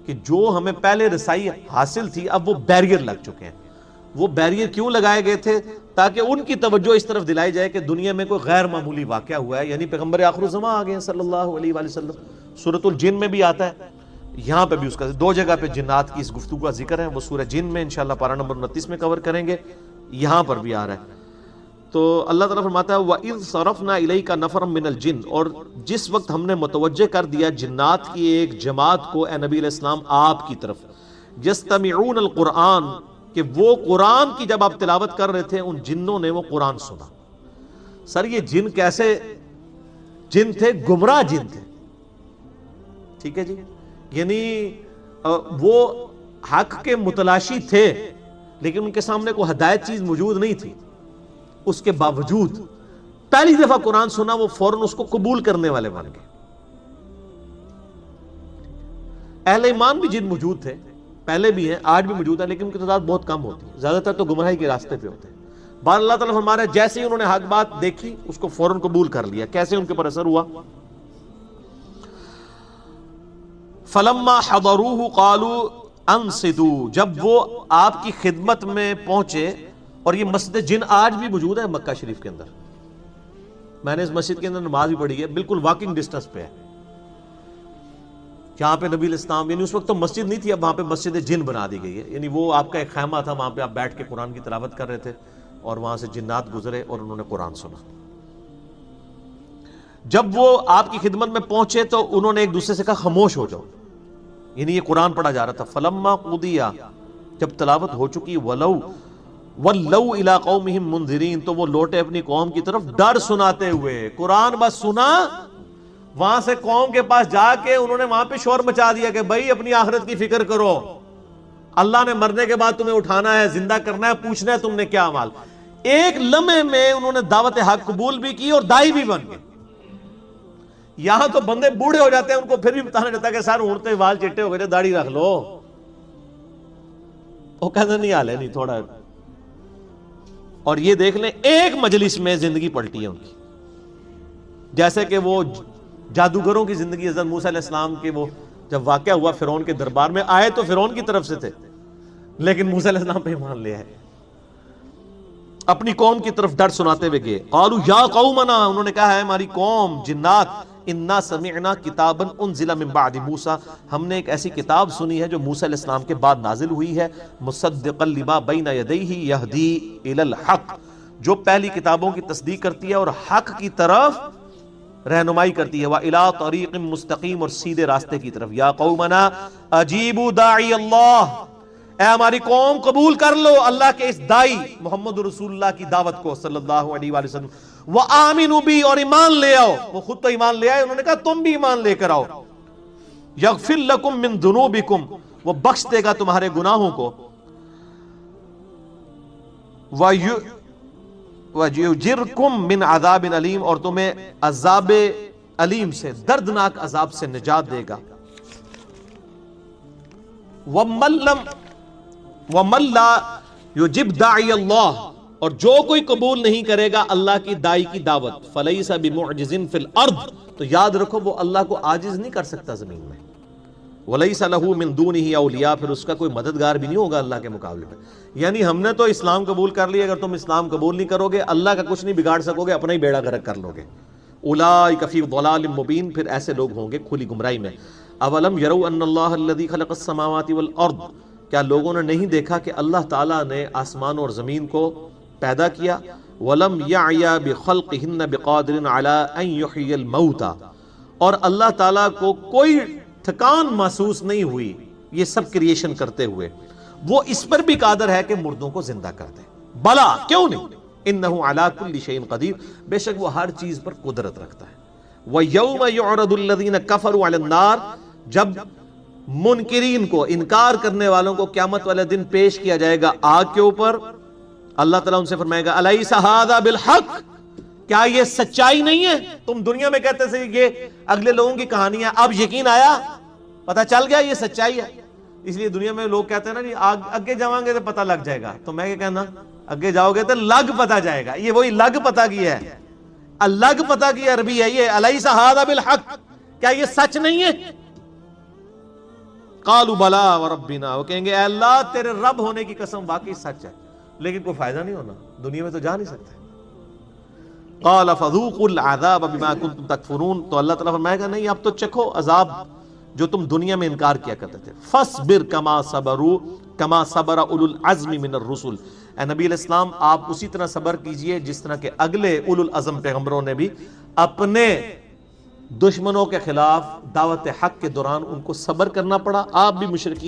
کہ جو ہمیں پہلے رسائی حاصل تھی اب وہ بیریئر لگ چکے ہیں. وہ بیریئر کیوں لگائے گئے تھے؟ تاکہ ان کی توجہ اس طرف دلائی جائے کہ دنیا میں کوئی غیر معمولی واقعہ ہوا ہے، یعنی پیغمبر آخر الزمان آ گئے ہیں صلی اللہ علیہ وآلہ وسلم. سورۃ الجن میں بھی آتا ہے، یہاں پہ بھی اس کا دو جگہ پہ جنات کی اس گفتگو کا ذکر ہے. وہ سورہ جن میں انشاءاللہ پارہ نمبر 29 میں کور کریں گے، یہاں پر بھی آ رہا ہے. تو اللہ تعالیٰ فرماتا ہے وَإِذْ صَرَفْنَا إِلَيْكَ نَفَرًا مِّنَ الْجِنِّ، اور جس وقت ہم نے متوجہ کر دیا جنات کی ایک جماعت کو اے نبی علیہ السلام آپ کی طرف، يَسْتَمِعُونَ الْقُرْآنَ، کہ وہ قرآن کی جب آپ تلاوت کر رہے تھے ان جنوں نے وہ قرآن سنا. سر یہ جن کیسے جن تھے؟ گمراہ جن تھے، ٹھیک ہے جی، یعنی وہ حق کے متلاشی تھے لیکن ان کے سامنے کوئی ہدایت چیز موجود نہیں تھی. اس کے باوجود پہلی دفعہ قرآن سنا وہ فوراً اس کو قبول کرنے والے بن گئے. اہل ایمان بھی جن موجود تھے، پہلے بھی ہیں، آج بھی موجود ہیں، لیکن ان کی تعداد بہت کم ہوتی ہے، زیادہ تر تو گمراہی کے راستے پہ ہوتے ہیں. بار اللہ تعالیٰ فرما رہا ہے جیسے ہی انہوں نے حق بات دیکھی اس کو فوراً قبول کر لیا. کیسے ان کے پر اثر ہوا؟ فَلَمَّا حَضَرُوهُ قَالُوا أَنصِتُوا، جب وہ آپ کی خدمت میں پہنچے. اور یہ مسجد جن آج بھی موجود ہے مکہ شریف کے اندر. میں نے اس مسجد کے اندر نماز بھی پڑھی ہے، بالکل واکنگ ڈسٹنس پہ ہے. جہاں پہ نبی علیہ السلام، یعنی اس وقت تو مسجد نہیں تھی، اب وہاں پہ مسجد جن بنا دی گئی ہے. یعنی وہ آپ کا ایک خیمہ تھا، وہاں پہ آپ بیٹھ کے قرآن کی تلاوت کر رہے تھے اور وہاں سے جنات گزرے اور انہوں نے قرآن سنا. جب وہ آپ کی خدمت میں پہنچے تو انہوں نے ایک دوسرے سے کہا خاموش ہو جاؤ، یعنی یہ قرآن پڑھا جا رہا تھا. فلما قضیا، جب تلاوت ہو چکی، وَلَّوْا إِلَىٰ قَوْمِهِمْ مُنذِرِينَ، تو وہ لوٹے اپنی قوم کی طرف ڈر سناتے ہوئے. قرآن بس سنا، وہاں سے قوم کے پاس جا کے انہوں نے وہاں پہ شور مچا دیا کہ بھائی اپنی آخرت کی فکر کرو، اللہ نے مرنے کے بعد تمہیں اٹھانا ہے، زندہ کرنا ہے، پوچھنا ہے تم نے کیا عمل. ایک لمحے میں انہوں نے دعوت حق قبول بھی کی اور دائی بھی بن گئے. یہاں تو بندے بوڑھے ہو جاتے ہیں، ان کو پھر بھی بتانا چاہتا ہے کہ سر اڑتے وال چٹے ہو گئے، داڑھی رکھ لو. وہ کہتے نہیں حال ہے نہیں تھوڑا. اور یہ دیکھ لیں ایک مجلس میں زندگی پلٹی ہے ان کی. جیسے کہ وہ جادوگروں کی زندگی حضرت موسیٰ علیہ السلام کے وہ جب واقعہ ہوا فرعون کے دربار میں، آئے تو فرعون کی طرف سے تھے لیکن موسیٰ علیہ السلام پہ ایمان لے آئے. اپنی قوم کی طرف ڈر سناتے ہوئے گئے. قالوا یا قومنا، انہوں نے کہا ہے ہماری قوم جنات، انا سمعنا کتابا انزل من بعد موسیٰ، ہم نے ایک ایسی کتاب سنی ہے جو موسیٰ علیہ السلام کے بعد نازل ہوئی ہے. مصدقا لما بین یدیہ یہدی الی الحق، جو پہلی کتابوں کی تصدیق کرتی ہے اور حق کی طرف رہنمائی کرتی ہے. وَإِلَىٰ طَرِيقٍ مُسْتَقِيمٍ، اور سیدھے راستے کی طرف. یا قومنا اجیبوا داعی اللہ، اے ہماری قوم قبول کر لو اللہ کے اس دائی محمد رسول اللہ کی دعوت کو صلی اللہ علیہ وآلہ وسلم. وَآمِنُوا بِی، اور ایمان لے آؤ. وہ خود تو ایمان لے آئے، انہوں نے کہا تم بھی ایمان لے کر آؤ. یغفر لکم من ذنوبکم، وہ بخش دے گا تمہارے گناہوں کو. وَيُجِرْكُم مِّنْ عَذَابٍ عَلِيمٍ، اور تمہیں عذاب علیم سے، دردناک عذاب سے نجات دے گا. وَمَن لَّا يُجِبْ دَاعِيَ اللَّهِ، اور جو کوئی قبول نہیں کرے گا اللہ کی دائی کی دعوت فلیس بمعجز فی الارض، تو یاد رکھو وہ اللہ کو عاجز نہیں کر سکتا زمین میں، ولیس لہ من دونہ اولیاء، پھر اس کا کوئی مددگار بھی نہیں ہوگا اللہ کے مقابلے میں۔ یعنی ہم نے تو اسلام قبول کر لیا، اگر تم اسلام قبول نہیں کرو گے اللہ کا کچھ نہیں بگاڑ سکو گے، اپنا ہی بیڑا غرق کر لو گے۔ اولئک فی ضلال مبین، پھر ایسے لوگ ہوں گے کھلی گمراہی میں۔ اولم یروا ان اللہ الذی خلق السماوات والارض، کیا لوگوں نے نہیں دیکھا کہ اللہ تعالیٰ نے آسمان اور زمین کو پیدا کیا؟ ولم یعی بخلقہن بقادر علی ان یحیی الموتى، اور اللہ تعالیٰ کو کوئی تھکان محسوس نہیں ہوئی یہ سب کریشن کرتے ہوئے، وہ اس پر بھی قادر ہے کہ مردوں کو زندہ کر دے۔ بلا، کیوں نہیں، انہ علی کل شیء قدیر، بے شک وہ ہر چیز پر قدرت رکھتا ہے۔ وَيَوْمَ يُعْرَضُ الَّذِينَ كَفَرُوا عَلَى النَّارِ، جب منکرین کو، انکار کرنے والوں کو قیامت والے دن پیش کیا جائے گا آگ کے اوپر، اللہ تعالیٰ ان سے فرمائے گا الیس ھذا بالحق، کیا یہ سچائی نہیں ہے؟ تم دنیا میں کہتے تھے یہ اگلے لوگوں کی کہانی ہے، اب یقین آیا، پتہ چل گیا یہ سچائی ہے۔ اس لیے دنیا میں لوگ کہتے ہیں نا جی اگے جاؤں گے تو پتہ لگ جائے گا، تو میں یہ کہنا اگے جاؤ گے تو لگ پتہ جائے گا، یہ وہی لگ پتہ کی ہے، الگ پتہ کی عربی ہے یہ، الیس ھذا بالحق، کیا یہ سچ نہیں ہے؟ قالوا بلا وربنا، وہ کہیں گے اے اللہ تیرے رب ہونے کی قسم واقعی سچ ہے، لیکن کوئی فائدہ نہیں ہونا، دنیا میں تو جا نہیں سکتے۔ قال فذوقوا العذاب بما كنتم تکفرون، تو اللہ تعالیٰ فرمائے گا نہیں اب تو چکھو عذاب جو تم دنیا میں انکار کیا کرتے تھے۔ فاصبر كما صبروا كما صبر اولو العزم من الرسل، اے نبی علیہ السلام آپ اسی طرح صبر کیجئے جس طرح کہ اگلے اولو العزم پیغمبروں نے بھی اپنے دشمنوں کے خلاف دعوت حق کے دوران ان کو صبر کرنا پڑا، آپ بھی مشرکین